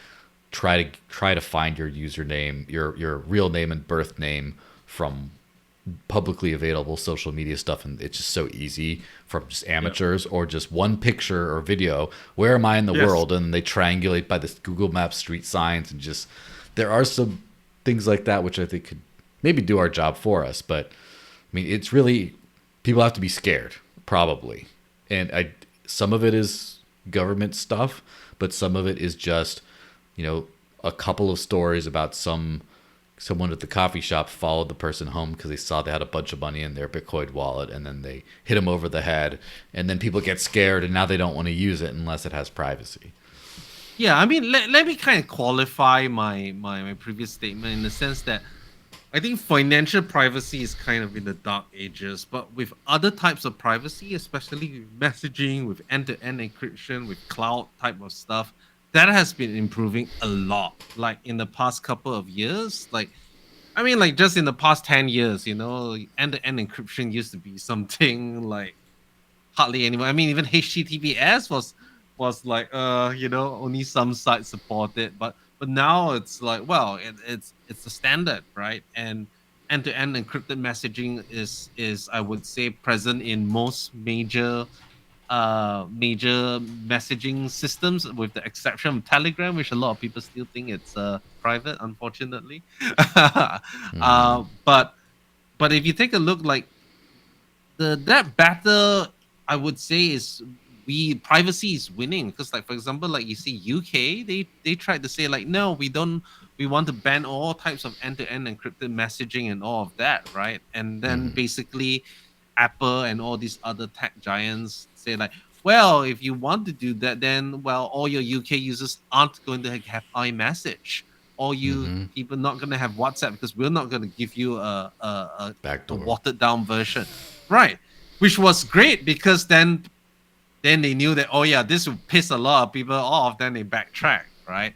try to find your username, your real name and birth name from publicly available social media stuff, and it's just so easy from just Yep. amateurs or just one picture or video. Where am I in the Yes. world? And they triangulate by the Google Maps street signs, and just there are some things like that which I think could maybe do our job for us. But I mean, it's really people have to be scared probably, and I some of it is government stuff, but some of it is just a couple of stories about someone at the coffee shop followed the person home because they saw they had a bunch of money in their Bitcoin wallet, and then they hit them over the head, and then people get scared, and now they don't want to use it unless it has privacy. Yeah, I mean, let me kind of qualify my previous statement in the sense that I think financial privacy is kind of in the dark ages, but with other types of privacy, especially with messaging, with end-to-end encryption, with cloud type of stuff, that has been improving a lot. Like in the past couple of years, like, I mean, like, just in the past 10 years, end-to-end encryption used to be something like hardly anyone. I mean, even HTTPS was like, only some sites support it, but now it's like, well, it's the standard, right? And end-to-end encrypted messaging is I would say present in most major messaging systems, with the exception of Telegram, which a lot of people still think it's private, unfortunately. Hmm. But if you take a look, like, that battle, I would say, is we privacy is winning, because, like, for example, like, you see UK, they tried to say, like, no, we want to ban all types of end-to-end encrypted messaging and all of that, right? And then Hmm. basically Apple and all these other tech giants say, like, well, if you want to do that, then, well, all your UK users aren't going to have iMessage. All you Hmm. people not going to have WhatsApp, because we're not going to give you a Backdoor. watered down version, right? Which was great, because then they knew that, oh yeah, this would piss a lot of people off. Then they backtracked, right?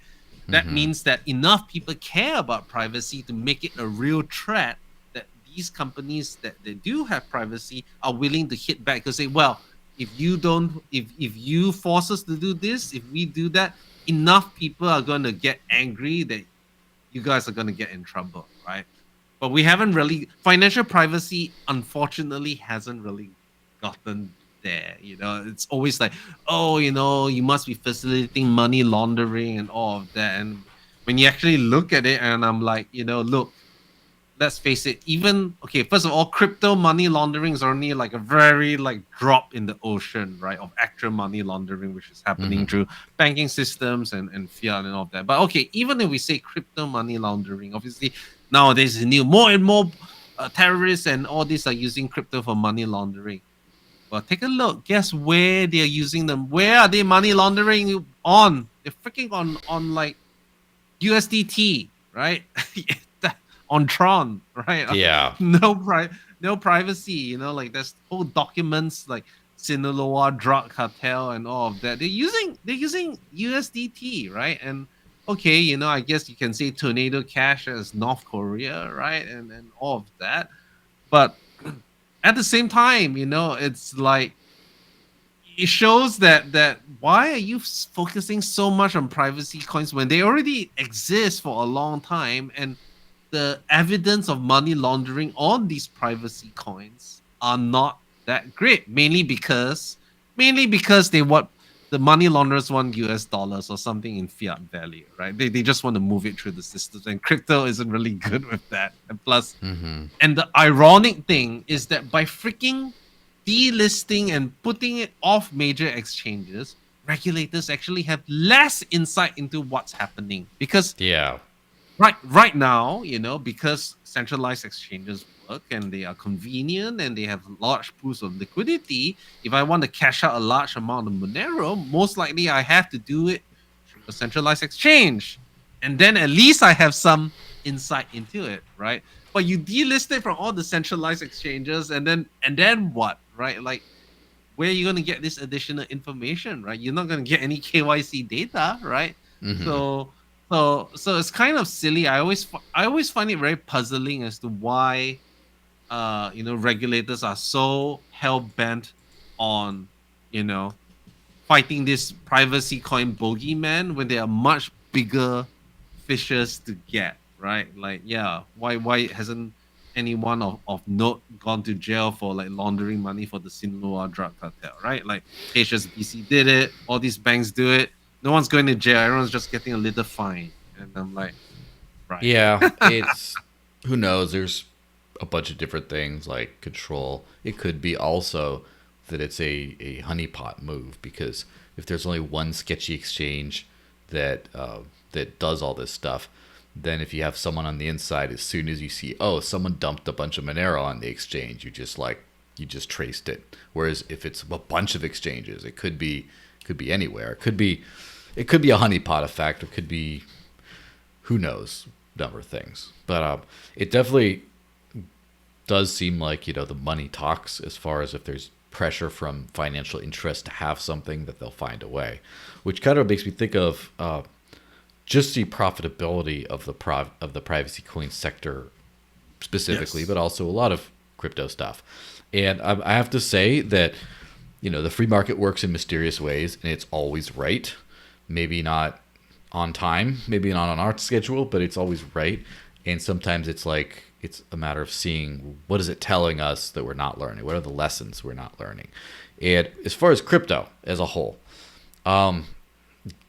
That Hmm. means that enough people care about privacy to make it a real threat, that these companies that they do have privacy are willing to hit back and say, well, if you force us to do this, if we do that, enough people are going to get angry that you guys are going to get in trouble, right? But we haven't really, financial privacy unfortunately hasn't really gotten there. It's always like, oh, you must be facilitating money laundering and all of that. And when you actually look at it, and I'm like, look, let's face it, even, okay, first of all, crypto money laundering is only like a very, like, drop in the ocean, right, of actual money laundering, which is happening Hmm. through banking systems and fiat and all of that. But okay, even if we say crypto money laundering, obviously nowadays is new, more and more terrorists and all these are using crypto for money laundering. Well, take a look. Guess where they're using them? Where are they money laundering on? They're freaking on like USDT, right? On Tron, right? Yeah. No privacy. Like there's whole documents like Sinaloa drug cartel and all of that. They're using USDT, right? And okay, I guess you can say Tornado Cash as North Korea, right? And all of that. But at the same time, it's like it shows that why are you focusing so much on privacy coins when they already exist for a long time, and the evidence of money laundering on these privacy coins are not that great, mainly because they want the money launderers want US dollars or something in fiat value, right? They just want to move it through the systems, and crypto isn't really good with that. And plus, and the ironic thing is that by freaking delisting and putting it off major exchanges, regulators actually have less insight into what's happening. Because Yeah. right now, because centralized exchanges work and they are convenient and they have large pools of liquidity, if I want to cash out a large amount of Monero, most likely I have to do it through a centralized exchange. And then at least I have some insight into it, right? But you delist it from all the centralized exchanges, and then what, right? Like, where are you going to get this additional information, right? You're not going to get any KYC data, right? So it's kind of silly. I always find it very puzzling as to why regulators are so hell bent on you know fighting this privacy coin bogeyman when there are much bigger fishes to get, right? Like, yeah, why hasn't anyone of note gone to jail for like laundering money for the Sinaloa drug cartel, right? Like HSBC did it, all these banks do it. No one's going to jail. Everyone's just getting a little fine. And I'm like, right. Yeah, it's who knows. There's a bunch of different things like control. It could be also that it's a honeypot move, because if there's only one sketchy exchange that that does all this stuff, then if you have someone on the inside, as soon as you see, oh, someone dumped a bunch of Monero on the exchange, you just traced it. Whereas if it's a bunch of exchanges, it could be anywhere. It could be a honeypot effect. It could be, who knows, number of things. But it definitely does seem like, the money talks, as far as if there's pressure from financial interest to have something, that they'll find a way, which kind of makes me think of just the profitability of the privacy coin sector specifically, Yes. but also a lot of crypto stuff. And I have to say that, the free market works in mysterious ways, and it's always right. Maybe not on time, maybe not on our schedule, but it's always right. And sometimes it's like, it's a matter of seeing, what is it telling us that we're not learning? What are the lessons we're not learning? And as far as crypto as a whole, the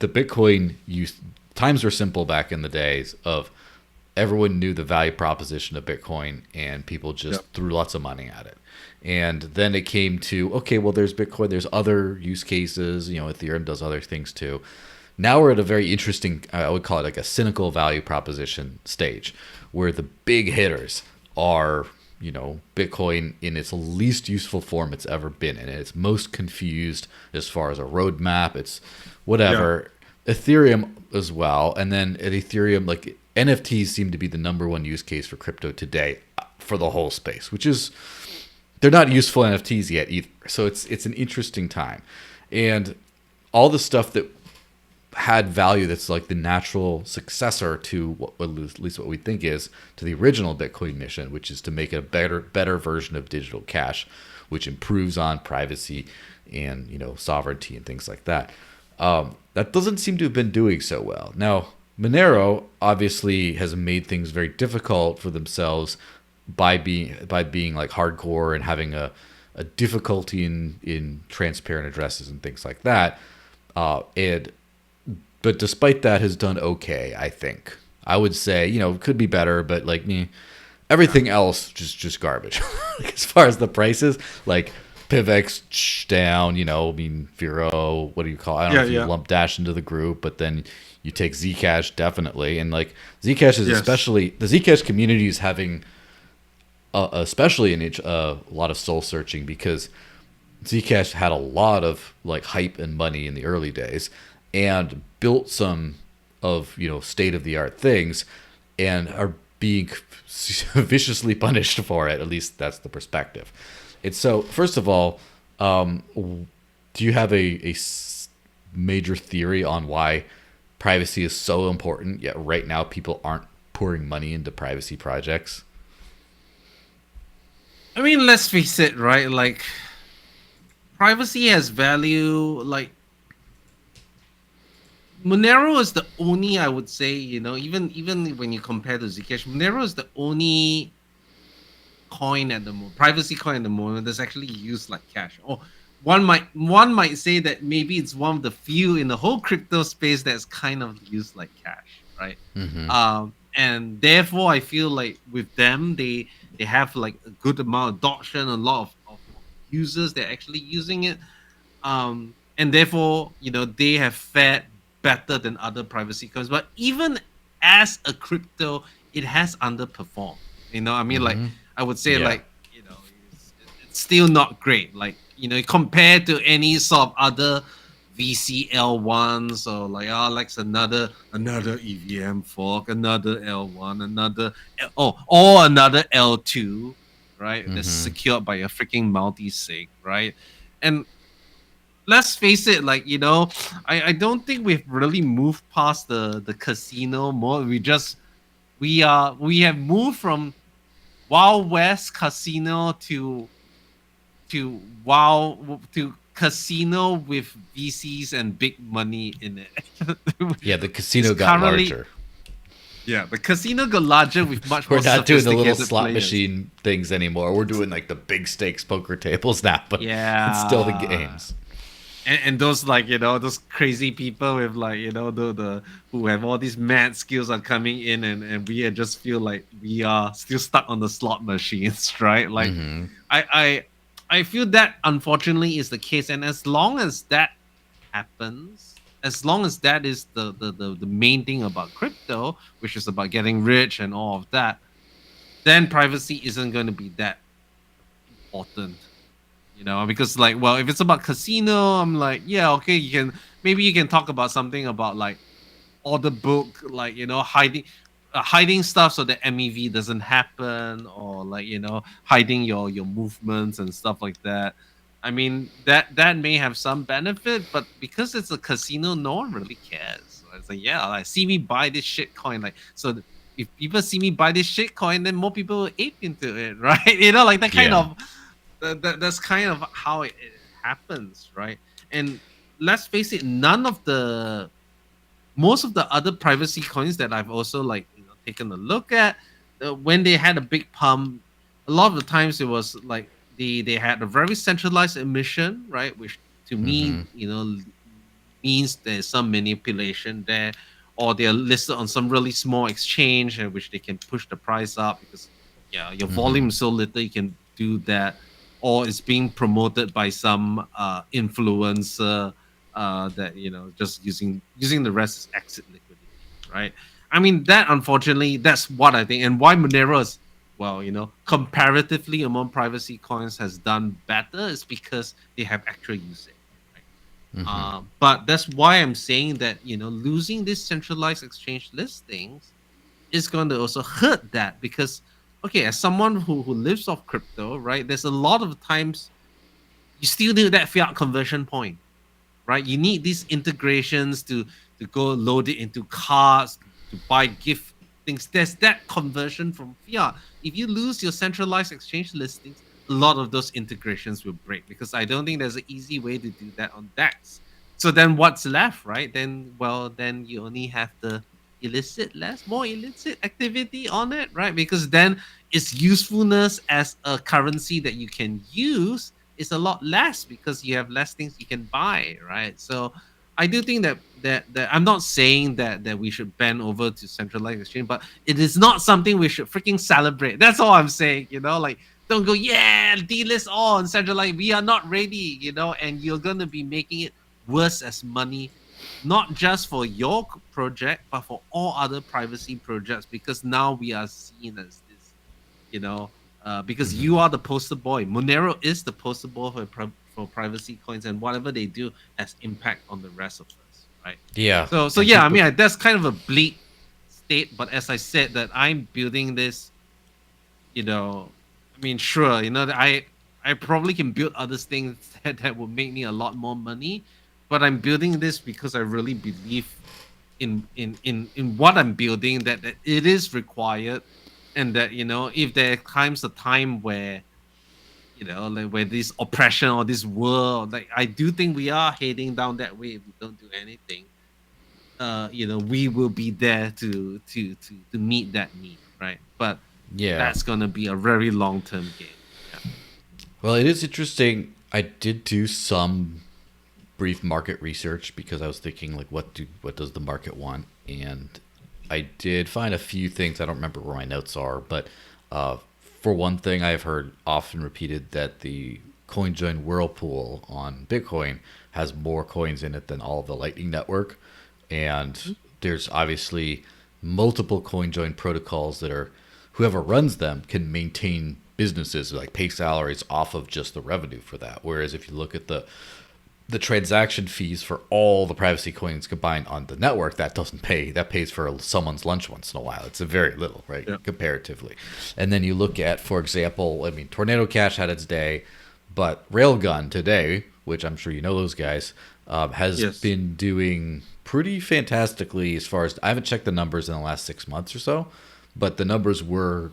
Bitcoin use, times were simple back in the days of everyone knew the value proposition of Bitcoin, and people just threw lots of money at it. And then it came to, okay, well, there's Bitcoin, there's other use cases, Ethereum does other things too. Now we're at a very interesting, I would call it like a cynical value proposition stage, where the big hitters are, Bitcoin in its least useful form it's ever been in. It's most confused as far as a roadmap. It's whatever. Yeah. Ethereum as well. And then at Ethereum, like NFTs seem to be the number one use case for crypto today for the whole space, which is, they're not useful NFTs yet either. So it's an interesting time. And all the stuff that had value, that's like the natural successor to what, at least what we think is, to the original Bitcoin mission, which is to make it a better version of digital cash, which improves on privacy and sovereignty and things like that. That doesn't seem to have been doing so well. Now, Monero obviously has made things very difficult for themselves by being like hardcore and having a difficulty in transparent addresses and things like that. But despite that, has done okay, I think. I would say, it could be better, but like everything else just garbage. As far as the prices, like PivX down, Firo, what do you call it? I don't know if you lump Dash into the group, but then you take Zcash, definitely. And like Zcash is especially, the Zcash community is having especially a lot of soul searching, because Zcash had a lot of like hype and money in the early days, and built some of state of the art things, and are being viciously punished for it. At least that's the perspective. And so, first of all, do you have a major theory on why privacy is so important, yet right now people aren't pouring money into privacy projects? I mean, let's face it, right? Like, privacy has value. Like, Monero is the only, I would say, even when you compare to Zcash, Monero is the only coin at the moment, privacy coin at the moment that's actually used like cash. Or one might say that maybe it's one of the few in the whole crypto space that's kind of used like cash, right? Mm-hmm. And therefore I feel like with them they have like a good amount of adoption, a lot of users that are actually using it. And therefore, they have fared better than other privacy coins. But even as a crypto, it has underperformed. I mean, like Mm-hmm. I would say, Yeah. like it's still not great. Like compared to any sort of other VCL ones, or like another EVM fork, another L1, or another L2, right? That's Mm-hmm. secured by a freaking multi-sig, right? And let's face it, like I don't think we've really moved past the casino mode. We have moved from Wild West casino to casino with VCs and big money in it. Yeah, the It's casino got currently, larger. yeah, the casino got larger with much We're more not doing the little sophisticated slot players. machine things anymore. We're doing like the big stakes poker tables now, but it's still the Yeah. games. And those, like those crazy people with, like the who have all these mad skills are coming in, and we just feel like we are still stuck on the slot machines. Right? Like Mm-hmm. I I I feel that unfortunately is the case. And as long as that happens, as long as that is the main thing about crypto, which is about getting rich and all of that, then privacy isn't going to be that important. Because, like, well, if it's about casino, I'm like, yeah, okay, you can talk about something about, like, order book, like, hiding stuff so that MEV doesn't happen, or, like, hiding your movements and stuff like that. I mean, that may have some benefit, but because it's a casino, no one really cares. It's like, yeah, like, see me buy this shit coin, like, so if people see me buy this shit coin, then more people will ape into it, right? Like that kind Yeah. of that's kind of how it happens, right? And let's face it, none of the most of the other privacy coins that I've also, like, taken a look at, when they had a big pump, a lot of the times it was like they had a very centralized emission, right? Which to Mm-hmm. me, means there's some manipulation there, or they're listed on some really small exchange, which they can push the price up because, yeah, your Mm-hmm. volume is so little, you can do that. Or it's being promoted by some influencer, that just using the rest as exit liquidity, right? I mean, that unfortunately, that's what I think. And why Monero is, well, comparatively among privacy coins has done better, is because they have actual usage, right? Mm-hmm. But that's why I'm saying that, losing these centralized exchange listings is going to also hurt that. Because, okay, as someone who lives off crypto, right, there's a lot of times you still need that fiat conversion point, right? You need these integrations to go load it into cards, to buy gift things. There's that conversion from fiat. If you lose your centralized exchange listings, a lot of those integrations will break, because I don't think there's an easy way to do that on DEX. So then what's left, right? Then you only have the more illicit activity on it, right? Because then its usefulness as a currency that you can use is a lot less, because you have less things you can buy, right? So I do think that I'm not saying that we should bend over to centralized exchange, but it is not something we should freaking celebrate. That's all I'm saying. Like, don't go, yeah, delist all and centralized. We are not ready, and you're gonna be making it worse as money, not just for your project, but for all other privacy projects, because now we are seen as this, because Mm-hmm. you are the poster boy. Monero is the poster boy for for privacy coins, and whatever they do has impact on the rest of us, right? Yeah, So and yeah, I people. mean, that's kind of a bleak state, but as I said, that I'm building this, I mean, sure, I probably can build other things that would make me a lot more money, but I'm building this because I really believe in what I'm building, that it is required, and that if there comes a time where like where this oppression or this world, like I do think we are heading down that way if we don't do anything. We will be there to meet that need, right? But Yeah. that's gonna be a very long term game. Yeah. Well, it is interesting. I did do some brief market research because I was thinking like what does the market want, and I did find a few things. I don't remember where my notes are, but for one thing, I've heard often repeated that the CoinJoin Whirlpool on Bitcoin has more coins in it than all of the Lightning Network, and there's obviously multiple CoinJoin protocols that are whoever runs them can maintain businesses like pay salaries off of just the revenue for that. Whereas if you look at the transaction fees for all the privacy coins combined on the network, that doesn't pay. That pays for someone's lunch once in a while. It's a very little, right, Yeah. comparatively. And then you look at, for example, I mean, Tornado Cash had its day, but Railgun today, which I'm sure you know those guys, has Yes. been doing pretty fantastically as far as I haven't checked the numbers in the last 6 months or so, but the numbers were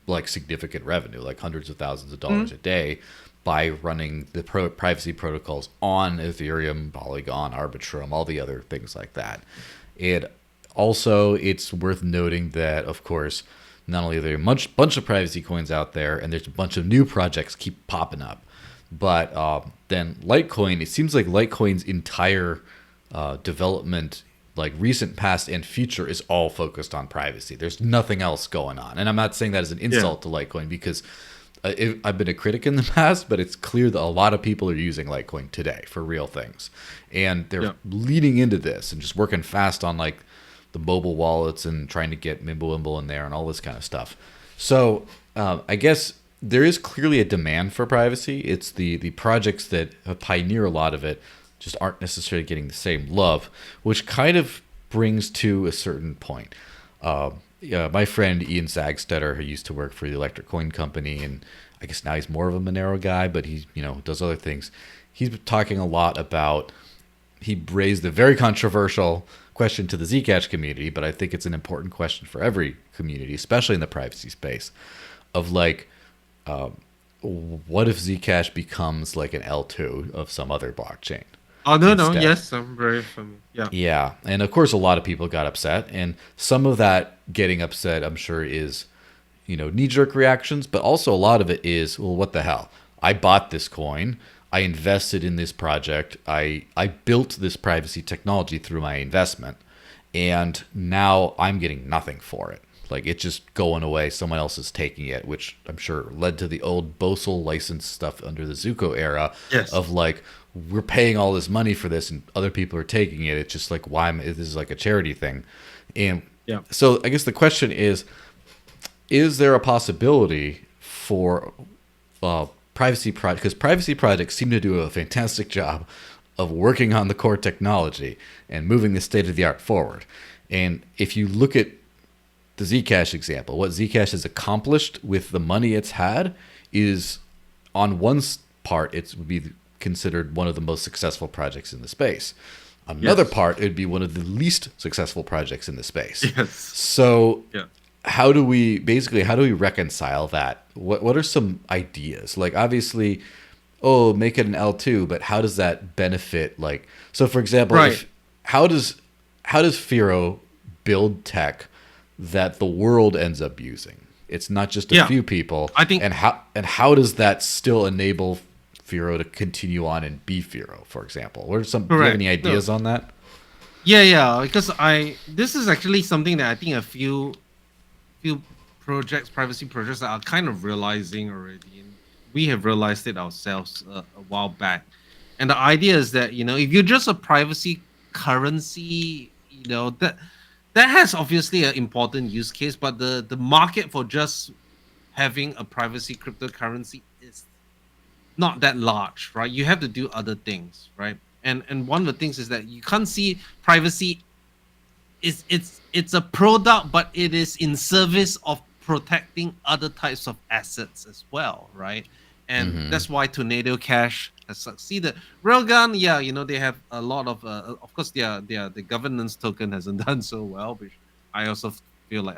like significant revenue, like hundreds of thousands of dollars a day by running the privacy protocols on Ethereum, Polygon, Arbitrum, all the other things like that. And also, it's worth noting that, of course, not only are there a bunch of privacy coins out there, and there's a bunch of new projects keep popping up, but then Litecoin, it seems like Litecoin's entire development, like recent, past, and future, is all focused on privacy. There's nothing else going on. And I'm not saying that as an insult to Litecoin because I've been a critic in the past, but it's clear that a lot of people are using Litecoin today for real things. And they're leading into this and just working fast on like the mobile wallets and trying to get Mimblewimble in there and all this kind of stuff. So I guess there is clearly a demand for privacy. It's the projects that pioneer a lot of it just aren't necessarily getting the same love, which kind of brings to a certain point. My friend Ian Sagstetter, who used to work for the Electric Coin Company, and I guess now he's more of a Monero guy, but he does other things. He's talking a lot about. He raised a very controversial question to the Zcash community, but I think it's an important question for every community, especially in the privacy space, of like, what if Zcash becomes like an L2 of some other blockchain? Oh no, Instead. yes, I'm very familiar. Yeah. Yeah, and of course, a lot of people got upset, and some of that getting upset, I'm sure, is knee-jerk reactions, but also a lot of it is, well, what the hell? I bought this coin, I invested in this project, I built this privacy technology through my investment, and now I'm getting nothing for it. Like it's just going away. Someone else is taking it, which I'm sure led to the old Bosel license stuff under the Zuko era Yes. of like, we're paying all this money for this and other people are taking it. It's just like, why this is like a charity thing. And so I guess the question is there a possibility for privacy projects? Because privacy projects seem to do a fantastic job of working on the core technology and moving the state of the art forward. And if you look at the Zcash example, what Zcash has accomplished with the money it's had is, on one part, it would be considered one of the most successful projects in the space. Another part, it would be one of the least successful projects in the space. Yes. So how do we reconcile that? What are some ideas? Like obviously, make it an L2, but how does that benefit? Like, so for example, how does Firo build tech that the world ends up using? It's not just a few people. I think, and how does that still enable Firo to continue on and be Firo, for example? What are some? Do you have any ideas on that? Yeah, because this is actually something that I think a few privacy projects are kind of realizing already, and we have realized it ourselves a while back. And the idea is that if you're just a privacy currency, that has obviously an important use case, but the market for just having a privacy cryptocurrency is not that large, right? You have to do other things, right? And one of the things is that you can't see privacy is it's a product, but it is in service of protecting other types of assets as well, right? And Mm-hmm. that's why Tornado Cash has succeeded. Railgun, yeah, they have a lot of course, the governance token hasn't done so well, which I also feel like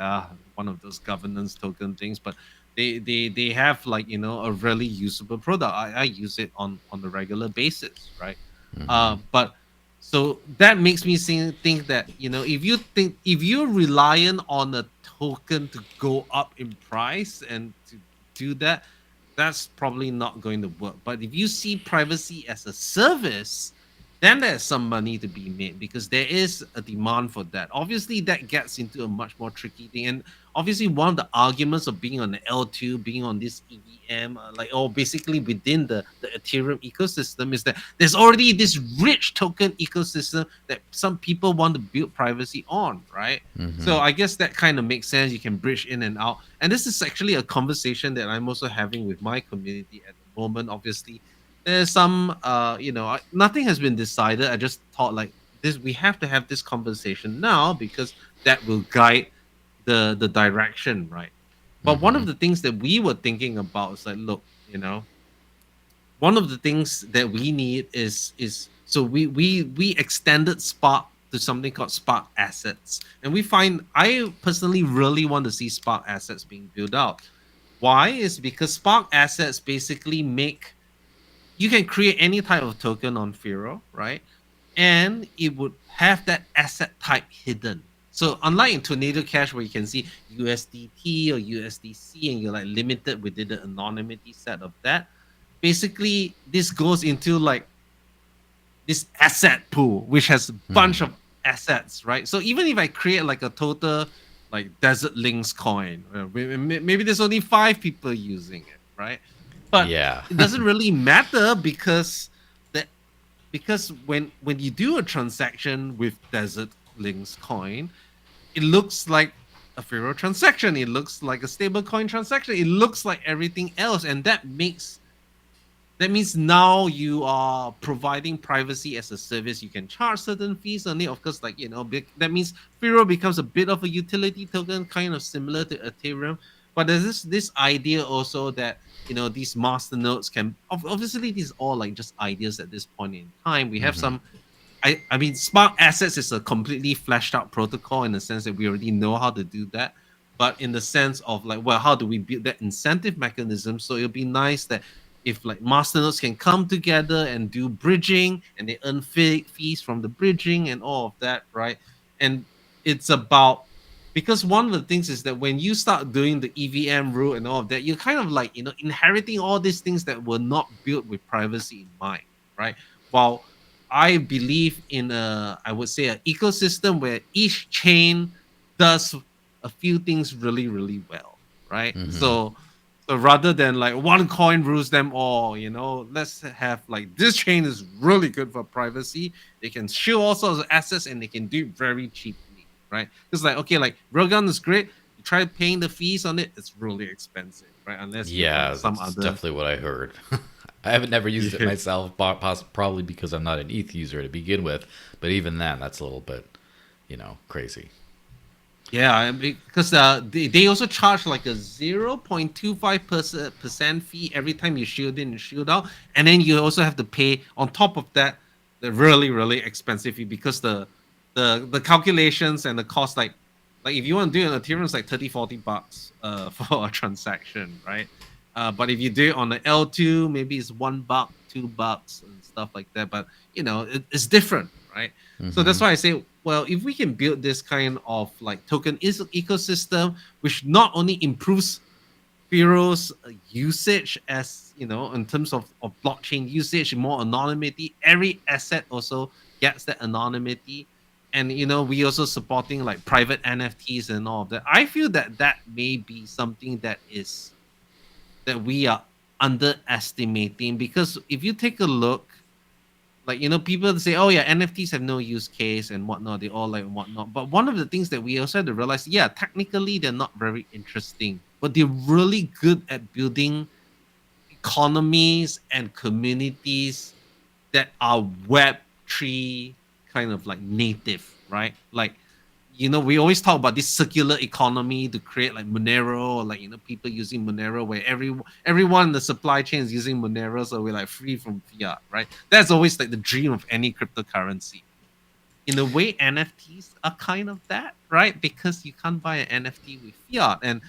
one of those governance token things, but they have like a really usable product. I use it on a regular basis, right? Mm-hmm. But so that makes me think that if you're reliant on a token to go up in price and to do that, that's probably not going to work. But if you see privacy as a service, then there's some money to be made because there is a demand for that. Obviously, that gets into a much more tricky thing. And obviously, one of the arguments of being on the L2, being on this EVM, basically within the Ethereum ecosystem is that there's already this rich token ecosystem that some people want to build privacy on, right? Mm-hmm. So I guess that kind of makes sense. You can bridge in and out. And this is actually a conversation that I'm also having with my community at the moment. Obviously, there's some nothing has been decided. I just thought like this we have to have this conversation now because that will guide the direction, right? But one Mm-hmm. of the things that we were thinking about is like, look, one of the things that we need is so we extended Spark to something called Spark Assets, and we find I personally really want to see Spark Assets being built out. Why is because Spark Assets basically make you can create any type of token on Firo, right? And it would have that asset type hidden. So unlike in Tornado Cash where you can see USDT or USDC and you're like limited within the anonymity set of that, basically this goes into like this asset pool which has a bunch Mm-hmm. of assets, right? So even if I create like a total like Desert Links coin, maybe there's only 5 people using it, right? But Yeah. it doesn't really matter the because when you do a transaction with Desert Links coin, it looks like a Firo transaction. It looks like a stablecoin transaction. It looks like everything else, and that means now you are providing privacy as a service. You can charge certain fees on it. Of course, like that means Firo becomes a bit of a utility token, kind of similar to Ethereum. But there's this idea also that these master nodes can obviously these are all like just ideas at this point in time. We have Mm-hmm. some I mean, Spark Assets is a completely fleshed out protocol in the sense that we already know how to do that. But in the sense of like, well, how do we build that incentive mechanism? So it'll be nice that if like masternodes can come together and do bridging and they earn fees from the bridging and all of that, right? And it's about because one of the things is that when you start doing the EVM route and all of that, you're kind of like inheriting all these things that were not built with privacy in mind, right? While I believe in I would say an ecosystem where each chain does a few things really, really well, right? Mm-hmm. So rather than like one coin rules them all, let's have like this chain is really good for privacy. They can shield all sorts of assets and they can do it very cheaply, right? It's like okay, like Railgun is great. You try paying the fees on it, it's really expensive, right? Unless you're on Yeah, some that's other definitely what I heard. I haven't never used it yeah. myself, probably because I'm not an ETH user to begin with. But even then, that's a little bit, crazy. Yeah, because they also charge like a 0.25% fee every time you shield in and shield out, and then you also have to pay on top of that the really really expensive fee because the calculations and the cost like if you want to do an Ethereum it's like 30-40 bucks for a transaction, right? But if you do it on the L2 maybe it's $1, $2 and stuff like that, but it's different, right? So Mm-hmm. that's why I say, well, if we can build this kind of like token ecosystem, which not only improves Firo's usage as in terms of blockchain usage, more anonymity, every asset also gets that anonymity. And we also supporting like private NFTs and all of that. I feel that that may be something that we are underestimating because if you take a look like people say oh yeah NFTs have no use case and whatnot, they all like whatnot, but one of the things that we also have to realize, yeah, technically they're not very interesting but they're really good at building economies and communities that are Web3 kind of like native, right? Like, we always talk about this circular economy to create like Monero, or like, people using Monero, where everyone in the supply chain is using Monero, so we're like free from fiat, right? That's always like the dream of any cryptocurrency. In a way, NFTs are kind of that, right? Because you can't buy an NFT with fiat. And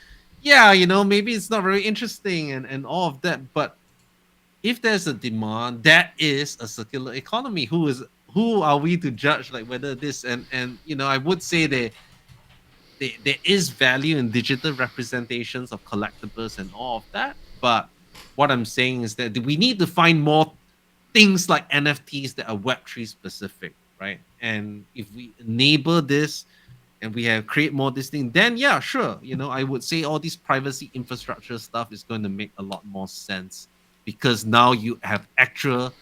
yeah, maybe it's not very interesting and all of that, but if there's a demand, that is a circular economy. Who are we to judge like whether this and I would say there is value in digital representations of collectibles and all of that. But what I'm saying is that we need to find more things like NFTs that are Web3 specific, right? And if we enable this and we have create more this thing, then yeah, sure. I would say all this privacy infrastructure stuff is going to make a lot more sense because now you have actual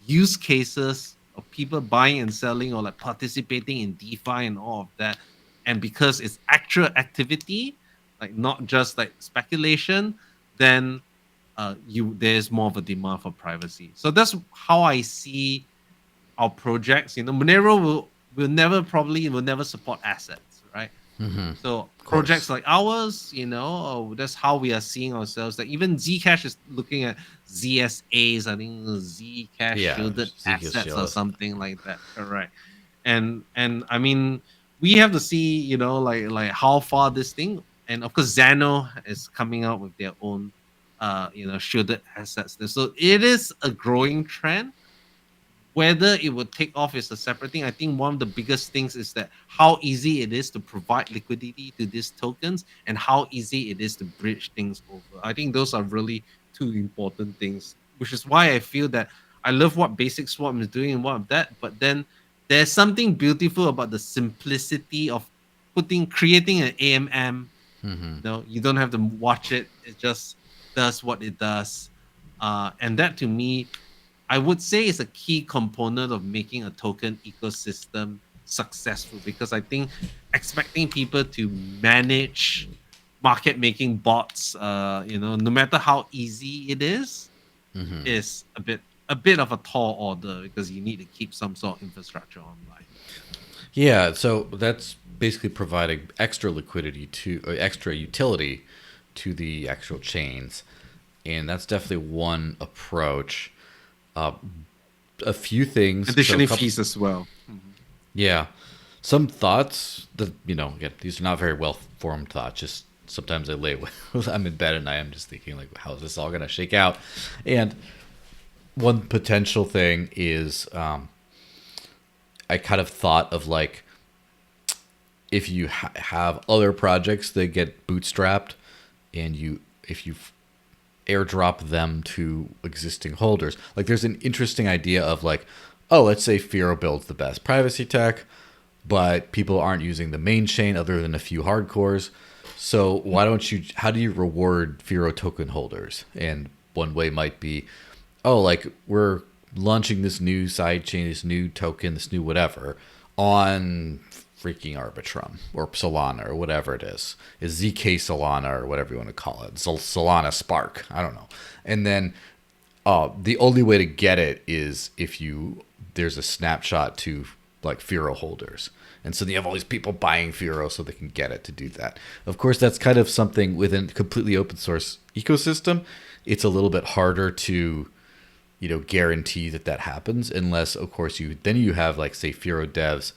use cases of people buying and selling or like participating in DeFi and all of that. And because it's actual activity, like not just like speculation, then there's more of a demand for privacy. So that's how I see our projects. Monero will never support assets, right? So Of projects course. like ours, that's how we are seeing ourselves. Like even Zcash is looking at ZSAs, I think Zcash Yeah, shielded Zca's assets or chill. something like that. Correct. And I mean, we have to see, like how far this thing. And of course, Xano is coming out with their own, shielded assets. So it is a growing trend. Whether it would take off is a separate thing. I think one of the biggest things is that how easy it is to provide liquidity to these tokens and how easy it is to bridge things over. I think those are really two important things, which is why I feel that I love what Basic Swap is doing and what of that. But then there's something beautiful about the simplicity of creating an AMM. You don't have to watch it. It just does what it does. And that to me I would say is a key component of making a token ecosystem successful because I think expecting people to manage market making bots, no matter how easy it is a bit of a tall order because you need to keep some sort of infrastructure online. Yeah, so that's basically providing extra liquidity to or extra utility to the actual chains, and that's definitely one approach. Uh, a few things. So, a Additionally, couple. fees as well. Mhm. Yeah, some thoughts that again, these are not very well formed thoughts. Just sometimes I lay, I'm in bed at night. I'm just thinking like, how is this all gonna shake out? And one potential thing is, I kind of thought of like if you have other projects that get bootstrapped, and if you airdrop them to existing holders. Like there's an interesting idea of like, oh, let's say Firo builds the best privacy tech, but people aren't using the main chain other than a few hardcores. So how do you reward Firo token holders? And one way might be, oh, like we're launching this new side chain, this new token, this new whatever on freaking Arbitrum or Solana or whatever it is ZK Solana or whatever you want to call it, Solana Spark, I don't know. And then the only way to get it is if there's a snapshot to like Firo holders. And so you have all these people buying Firo so they can get it to do that. Of course, that's kind of something within a completely open source ecosystem. It's a little bit harder to guarantee that happens unless, of course, you have like say Firo devs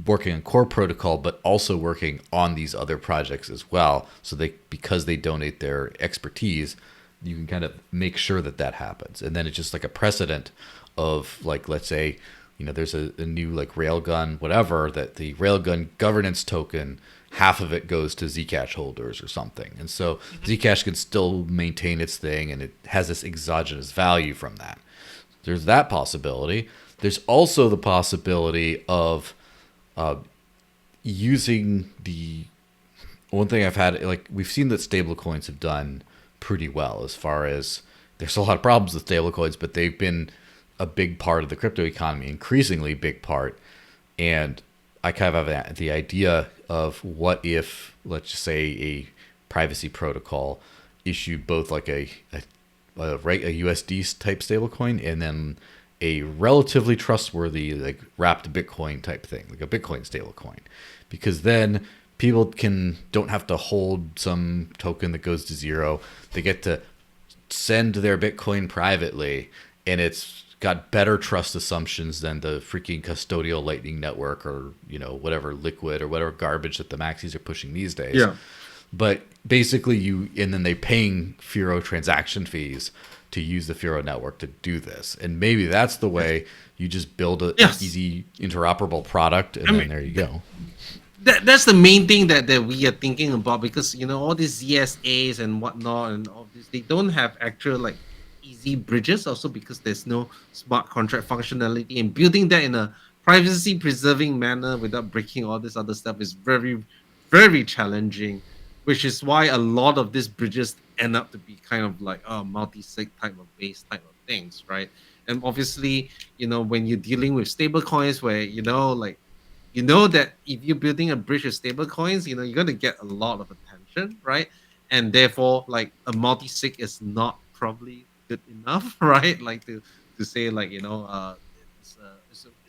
working on core protocol, but also working on these other projects as well. So because they donate their expertise, you can kind of make sure that happens. And then it's just like a precedent of like, let's say, there's a new like Railgun, whatever, that the Railgun governance token, half of it goes to Zcash holders or something. And so Zcash can still maintain its thing and it has this exogenous value from that. There's that possibility. There's also the possibility of using the one thing I've had, like we've seen that stablecoins have done pretty well as far as there's a lot of problems with stablecoins, but they've been a big part of the crypto economy, increasingly big part. And I kind of have the idea of what if, let's just say, a privacy protocol issue both like a USD type stablecoin and then a relatively trustworthy like wrapped Bitcoin type thing, like a Bitcoin stablecoin, because then people don't have to hold some token that goes to zero. They get to send their Bitcoin privately, and it's got better trust assumptions than the freaking custodial Lightning Network or whatever liquid or whatever garbage that the maxis are pushing these days. Yeah. But basically, and then they paying Firo transaction fees to use the Firo network to do this. And maybe that's the way you just build an Yes. easy interoperable product, and then there you go. That's the main thing that we are thinking about, because all these ZSAs and whatnot and all this, they don't have actual like easy bridges, also because there's no smart contract functionality, and building that in a privacy preserving manner without breaking all this other stuff is very, very challenging, which is why a lot of these bridges end up to be kind of like multi-sig type of base type of things, right? And obviously, when you're dealing with stable coins where like that if you're building a bridge of stable coins, you're going to get a lot of attention, right? And therefore, like a multi-sig is not probably good enough, right? Like to say like it's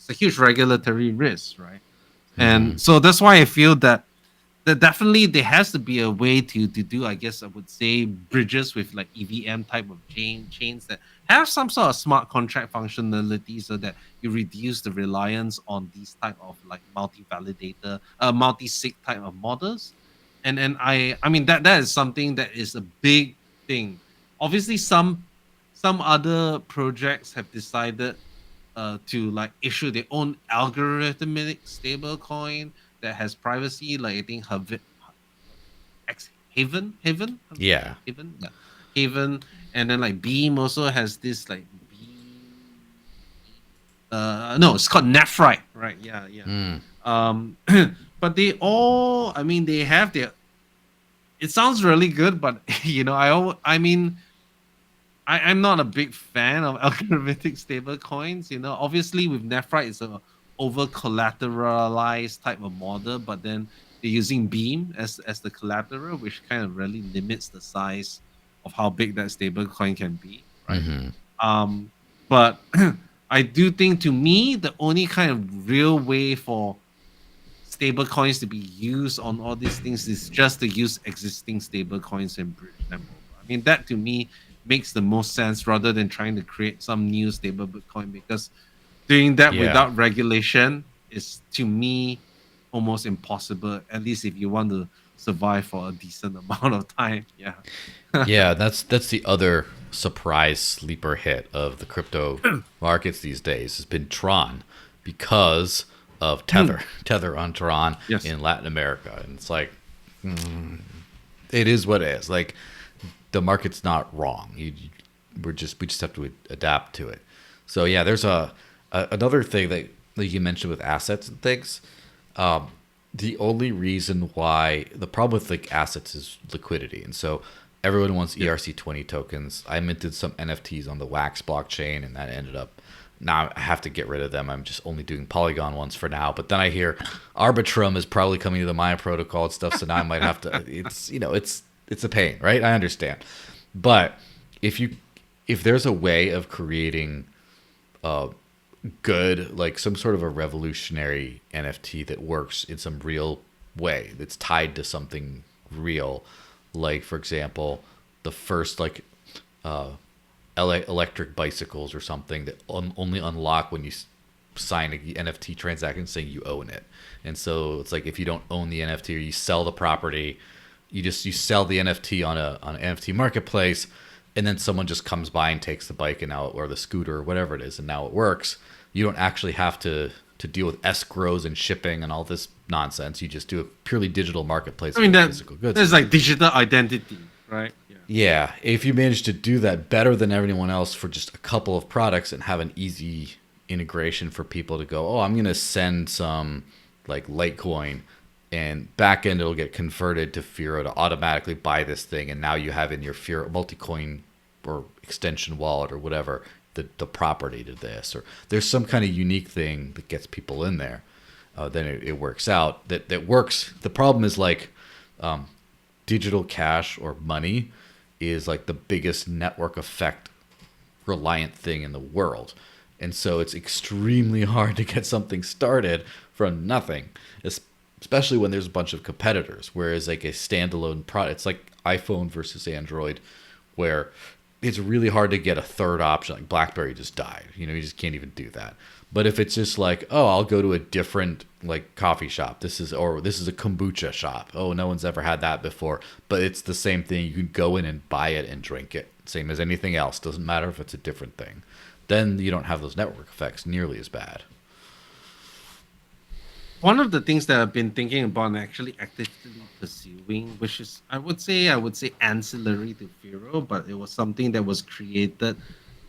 a huge regulatory risk, right? Mm-hmm. And so that's why I feel that definitely there has to be a way to do, I guess I would say, bridges with like EVM type of chains that have some sort of smart contract functionality, so that you reduce the reliance on these type of like multi-validator multi-sig type of models. And I mean that is something that is a big thing. Obviously some other projects have decided to like issue their own algorithmic stable coin that has privacy, like I think Haven, how to say Yeah. it? Haven, and then like Beam also has this like Beam. No, it's called Nephrite, right? Yeah, yeah. Mm. But they all, I mean, they have their. It sounds really good, but I mean, I'm not a big fan of algorithmic stable coins. Obviously with Nephrite, it's a over collateralized type of model, but then they're using Beam as the collateral, which kind of really limits the size of how big that stable coin can be, right? Mm-hmm. But I do think, to me, the only kind of real way for stable coins to be used on all these things is just to use existing stable coins and bridge them over. I mean, that to me makes the most sense, rather than trying to create some new stable Bitcoin, because doing that Yeah. without regulation is, to me, almost impossible, at least if you want to survive for a decent amount of time. Yeah. Yeah, that's the other surprise sleeper hit of the crypto markets these days has been Tron, because of Tether on Tron Yes. in Latin America. And it's like, it is what it is. Like, the market's not wrong. We just have to adapt to it. So yeah, there's another thing that you mentioned with assets and things. The only reason why the problem with like assets is liquidity, and so everyone wants ERC20 tokens. I minted some NFTs on the Wax blockchain, and that ended up, now I have to get rid of them. I'm just only doing Polygon ones for now. But then I hear Arbitrum is probably coming to the Maya protocol and stuff, so now I might have to. It's a pain, right? I understand, but if there's a way of creating good, like some sort of a revolutionary NFT that works in some real way, that's tied to something real, like for example the first like electric bicycles or something that only unlock when you sign an NFT transaction saying you own it. And so it's like, if you don't own the NFT or you sell the property, you sell the NFT on an NFT marketplace, and then someone just comes by and takes the bike and now, or the scooter or whatever it is, and now it works. You don't actually have to deal with escrows and shipping and all this nonsense. You just do a purely digital marketplace. I mean, for physical goods. there's like digital identity, right? Yeah. Yeah, if you manage to do that better than everyone else for just a couple of products and have an easy integration for people to go, oh, I'm going to send some like Litecoin, and back end it'll get converted to Firo to automatically buy this thing, and now you have in your Firo multi-coin or extension wallet or whatever the property to this, or there's some kind of unique thing that gets people in there, then it works out. That works. The problem is like digital cash or money is like the biggest network effect reliant thing in the world. And so it's extremely hard to get something started from nothing, especially when there's a bunch of competitors. Whereas like a standalone product, it's like iPhone versus Android, where it's really hard to get a third option. Like BlackBerry just died. You just can't even do that. But if it's just like, oh, I'll go to a different like coffee shop. This is a kombucha shop. Oh, no one's ever had that before. But it's the same thing. You can go in and buy it and drink it. Same as anything else. Doesn't matter if it's a different thing. Then you don't have those network effects nearly as bad. One of the things that I've been thinking about and actually actively pursuing, which is I would say ancillary to Firo, but it was something that was created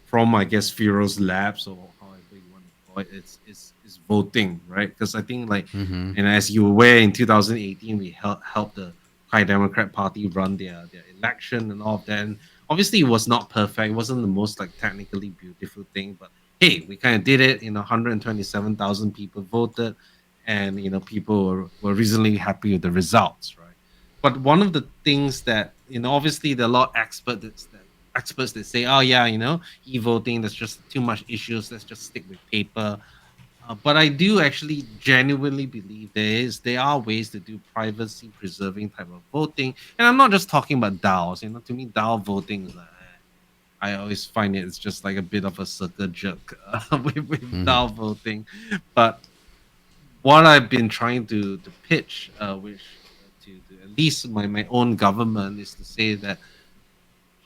from I guess Firo's labs or however you want to call it. It's voting, right? Because I think like, Mm-hmm. and as you were aware, in 2018 we helped the High Democrat Party run their election and all of that. And obviously it was not perfect. It wasn't the most like technically beautiful thing, but hey, we kind of did it. 127,000 people voted, and people were reasonably happy with the results, right? But one of the things that obviously there are a lot of experts that say, oh yeah, e-voting, there's just too much issues, let's just stick with paper. But I do actually genuinely believe there are ways to do privacy preserving type of voting, and I'm not just talking about DAOs. To me, DAO voting is like, I always find it's just like a bit of a circle jerk with Mm-hmm. DAO voting. But what I've been trying to pitch, which to at least my own government, is to say that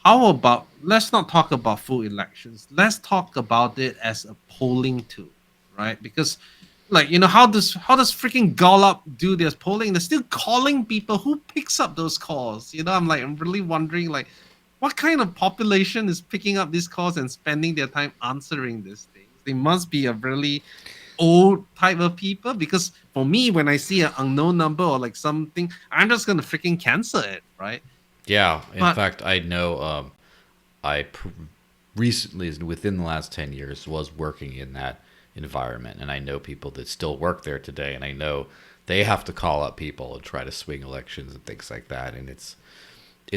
how about let's not talk about full elections. Let's talk about it as a polling tool, right? Because like how does freaking Gallup do this polling? They're still calling people. Who picks up those calls? I'm really wondering like what kind of population is picking up these calls and spending their time answering these things? They must be a really old type of people, because for me, when I see an unknown number or like something, I'm just gonna freaking cancel it, right? Yeah. In But fact, I know I recently, within the last 10 years, was working in that environment. And I know people that still work there today. And I know they have to call up people and try to swing elections and things like that. And it's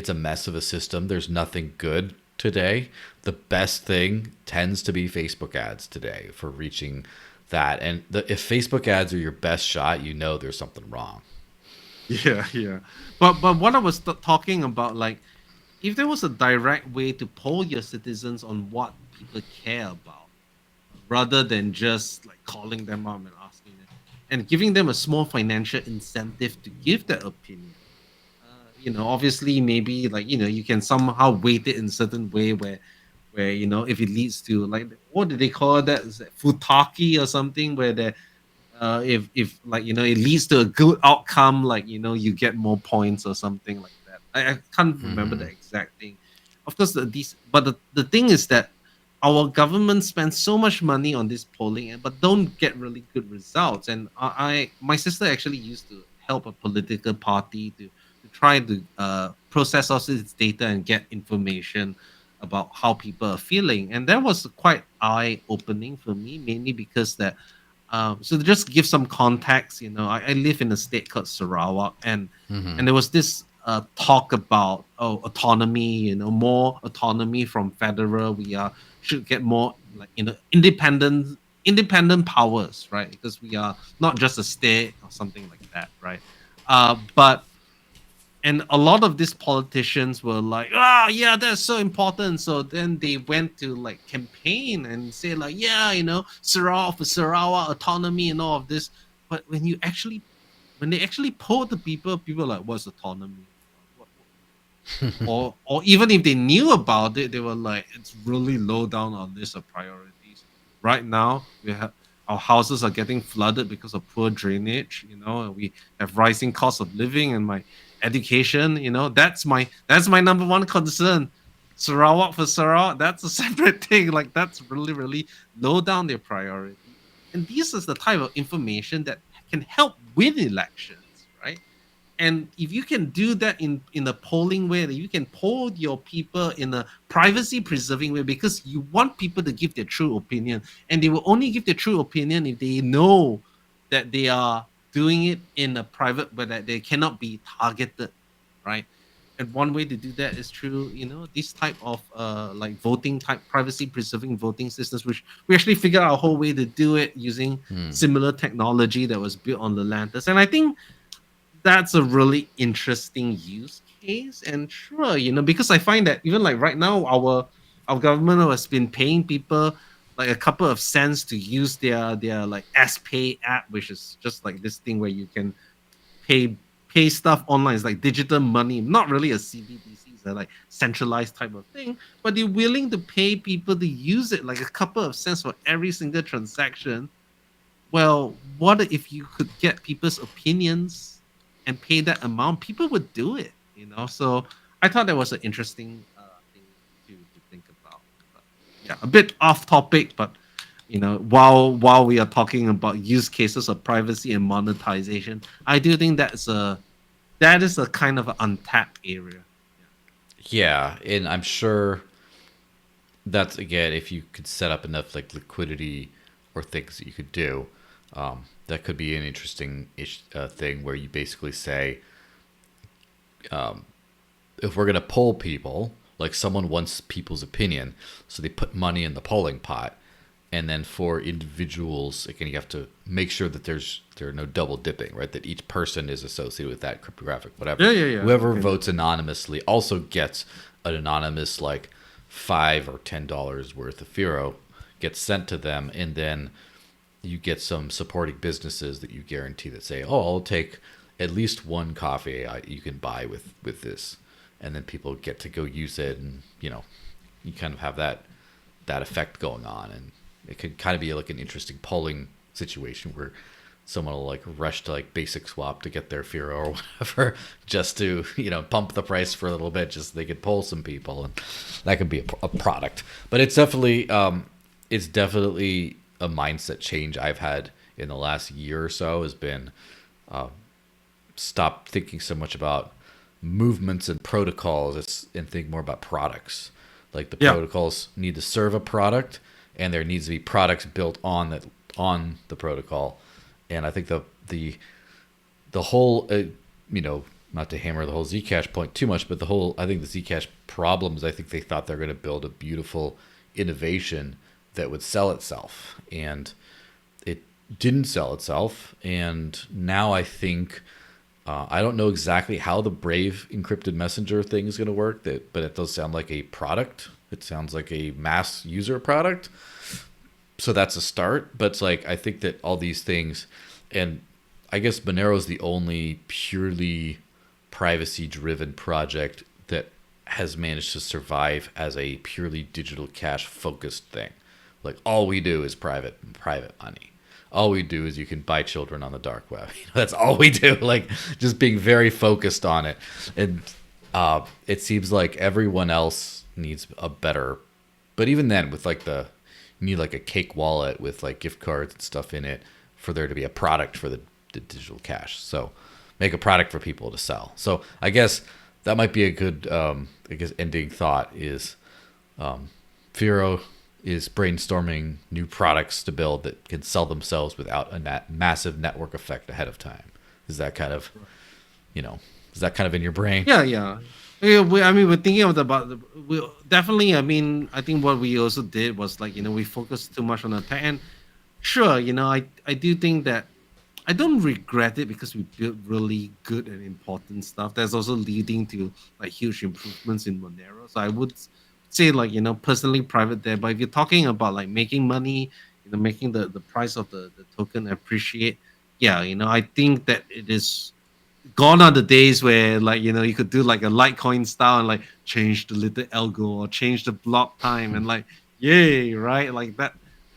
a mess of a system. There's nothing good today. The best thing tends to be Facebook ads today for reaching that. And if Facebook ads are your best shot, there's something wrong. yeah, yeah. But what I was talking about, like, if there was a direct way to poll your citizens on what people care about, rather than just like calling them up and asking them, and giving them a small financial incentive to give their opinion. Obviously, maybe like you can somehow weight it in a certain way where if it leads to like what do they call that? Is that futaki or something where if like it leads to a good outcome, like you get more points or something like that. I can't remember the Mm-hmm. exact thing. Of course, but the thing is that our government spends so much money on this polling, but don't get really good results. And my sister actually used to help a political party to try to process all this data and get information about how people are feeling, and that was quite eye opening for me, mainly because that so to just give some context, I live in a state called Sarawak, and Mm-hmm. there was this talk about autonomy, more autonomy from federal. We should get more like independent powers, right? Because we are not just a state or something like that, right? But and a lot of these politicians were like, "Ah, yeah, that's so important." So then they went to like campaign and say like, "Yeah, Sarawak for Sarawak autonomy and all of this." But when they actually polled the people are like, "What's autonomy?" Or even if they knew about it, they were like, "It's really low down on list of priorities." Right now, we have our houses are getting flooded because of poor drainage, and we have rising cost of living, and my education, that's my number one concern. Sarawak for Sarawak, that's a separate thing. Like that's really, really low down their priority. And this is the type of information that can help win elections, right? And if you can do that in a polling way, that you can poll your people in a privacy preserving way, because you want people to give their true opinion, and they will only give their true opinion if they know that they are doing it in a private, but that they cannot be targeted, right? And one way to do that is through, these type of like voting type privacy preserving voting systems, which we actually figured out a whole way to do it using Hmm. similar technology that was built on Lelantus. And I think that's a really interesting use case. And sure, because I find that even like right now, our government has been paying people like a couple of cents to use their like SPay app, which is just like this thing where you can pay pay stuff online. It's like digital money, not really a CBDC, it's a like centralized type of thing, but they're willing to pay people to use it like a couple of cents for every single transaction. Well, what if you could get people's opinions and pay that amount? People would do it, So I thought that was an interesting thing to think about. But yeah, a bit off topic, but while we are talking about use cases of privacy and monetization, I do think that is a kind of an untapped area. Yeah, and I'm sure that's again if you could set up enough like liquidity or things that you could do. That could be an interesting thing where you basically say, if we're going to poll people, like someone wants people's opinion, so they put money in the polling pot, and then for individuals, again, you have to make sure that there are no double dipping, right? That each person is associated with that cryptographic whatever. Yeah, yeah, yeah. Whoever Okay. votes anonymously also gets an anonymous like $5 or $10 worth of Firo gets sent to them, and then you get some supporting businesses that you guarantee that say, "Oh, I'll take at least one coffee you can buy with this," and then people get to go use it, and you kind of have that effect going on, and it could kind of be like an interesting polling situation where someone will like rush to like basic swap to get their Firo or whatever just to pump the price for a little bit just so they could poll some people, and that could be a product. But it's definitely a mindset change I've had in the last year or so has been stop thinking so much about movements and protocols and think more about products. Like the Yeah. protocols need to serve a product, and there needs to be products built on the protocol. And I think the whole not to hammer the whole Zcash point too much, but I think the Zcash problems, I think they thought they're going to build a beautiful innovation that would sell itself, and it didn't sell itself. And now I think I don't know exactly how the Brave encrypted messenger thing is going to work, but it does sound like a product. It sounds like a mass user product. So that's a start. But it's like I think that all these things, and I guess Monero is the only purely privacy-driven project that has managed to survive as a purely digital cash focused thing. Like all we do is private money. All we do is you can buy children on the dark web. That's all we do. Like just being very focused on it. And it seems like everyone else needs a better. But even then, with like you need like a cake wallet with like gift cards and stuff in it for there to be a product for the digital cash. So make a product for people to sell. So I guess that might be a good ending thought is Firo is brainstorming new products to build that can sell themselves without a massive network effect ahead of time. Is that kind of, is that kind of in your brain? Yeah, yeah. Yeah, I mean, we're thinking about we definitely. I mean, I think what we also did was like we focused too much on the tech, and sure, I do think that I don't regret it because we built really good and important stuff. That's also leading to like huge improvements in Monero. So I would say like personally private there, but if you're talking about like making money, making the price of the token appreciate, yeah, I think that it is gone are the days where like you could do like a Litecoin style and like change the little algo or change the block time and like yay, right, like that.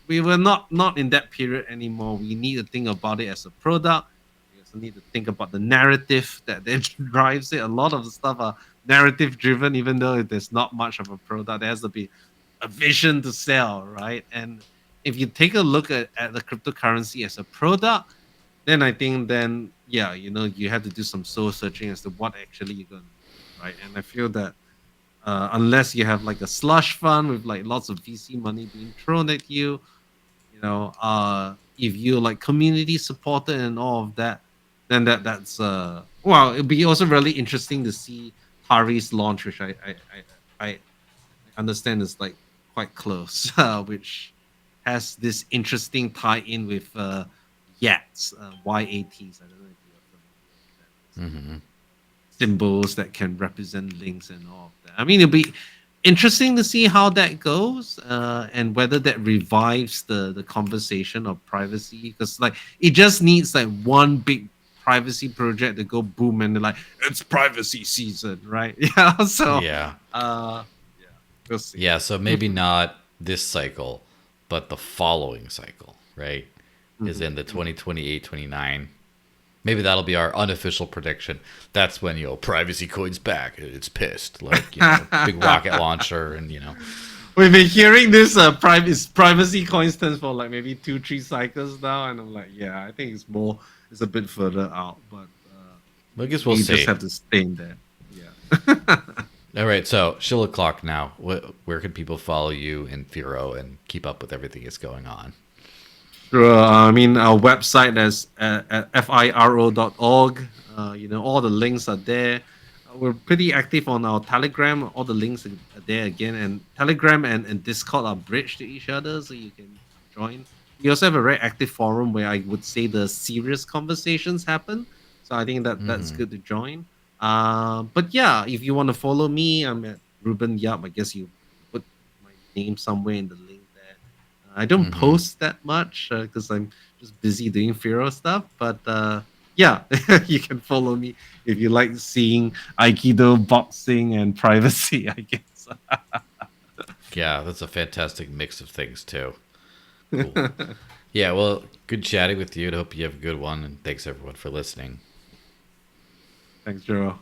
We were not in that period anymore. We need to think about it as a product. We also need to think about the narrative that then drives it. A lot of the stuff are narrative driven, even though there's not much of a product. There has to be a vision to sell, right? And if you take a look at the cryptocurrency as a product, then I think then yeah, you have to do some soul searching as to what actually you're gonna do, right? And I feel that unless you have like a slush fund with like lots of VC money being thrown at you, if you like community supported and all of that, then that's well, it'd be also really interesting to see Paris launch, which I understand is like quite close, which has this interesting tie-in with YATs, YATs. I don't know if you're familiar with that. Those Mm-hmm. symbols that can represent links and all of that. I mean, it'll be interesting to see how that goes, and whether that revives the conversation of privacy. Because like it just needs like one big privacy project to go boom, and they're like, it's privacy season, right? Yeah. So, Yeah. uh, yeah, we'll see. Yeah, so maybe not this cycle, but the following cycle, right? Is in the Mhm. 2028, 29. Maybe that'll be our unofficial prediction. That's when, privacy coin's back. It's pissed. Like, big rocket launcher and, We've been hearing this privacy coin stands for like maybe 2-3 cycles now, and I'm like, yeah, I think it's a bit further out, but I guess we'll we just see. have to stay in there. Yeah. All right, so shill-o'clock now. Where can people follow you in Firo and keep up with everything that's going on? Sure. I mean, our website is at firo.org. All the links are there. We're pretty active on our Telegram. All the links are there again. And Telegram and Discord are bridged to each other, so you can join. We also have a very active forum where I would say the serious conversations happen. So I think that's Mm-hmm. good to join. But yeah, if you want to follow me, I'm at Reuben Yap. I guess you put my name somewhere in the link there. I don't Mm-hmm. post that much because I'm just busy doing Firo stuff. But yeah, you can follow me if you like seeing Aikido, boxing, and privacy, I guess. Yeah, that's a fantastic mix of things, too. Cool. Yeah, well, good chatting with you. I hope you have a good one, and thanks everyone for listening. Thanks, Joe.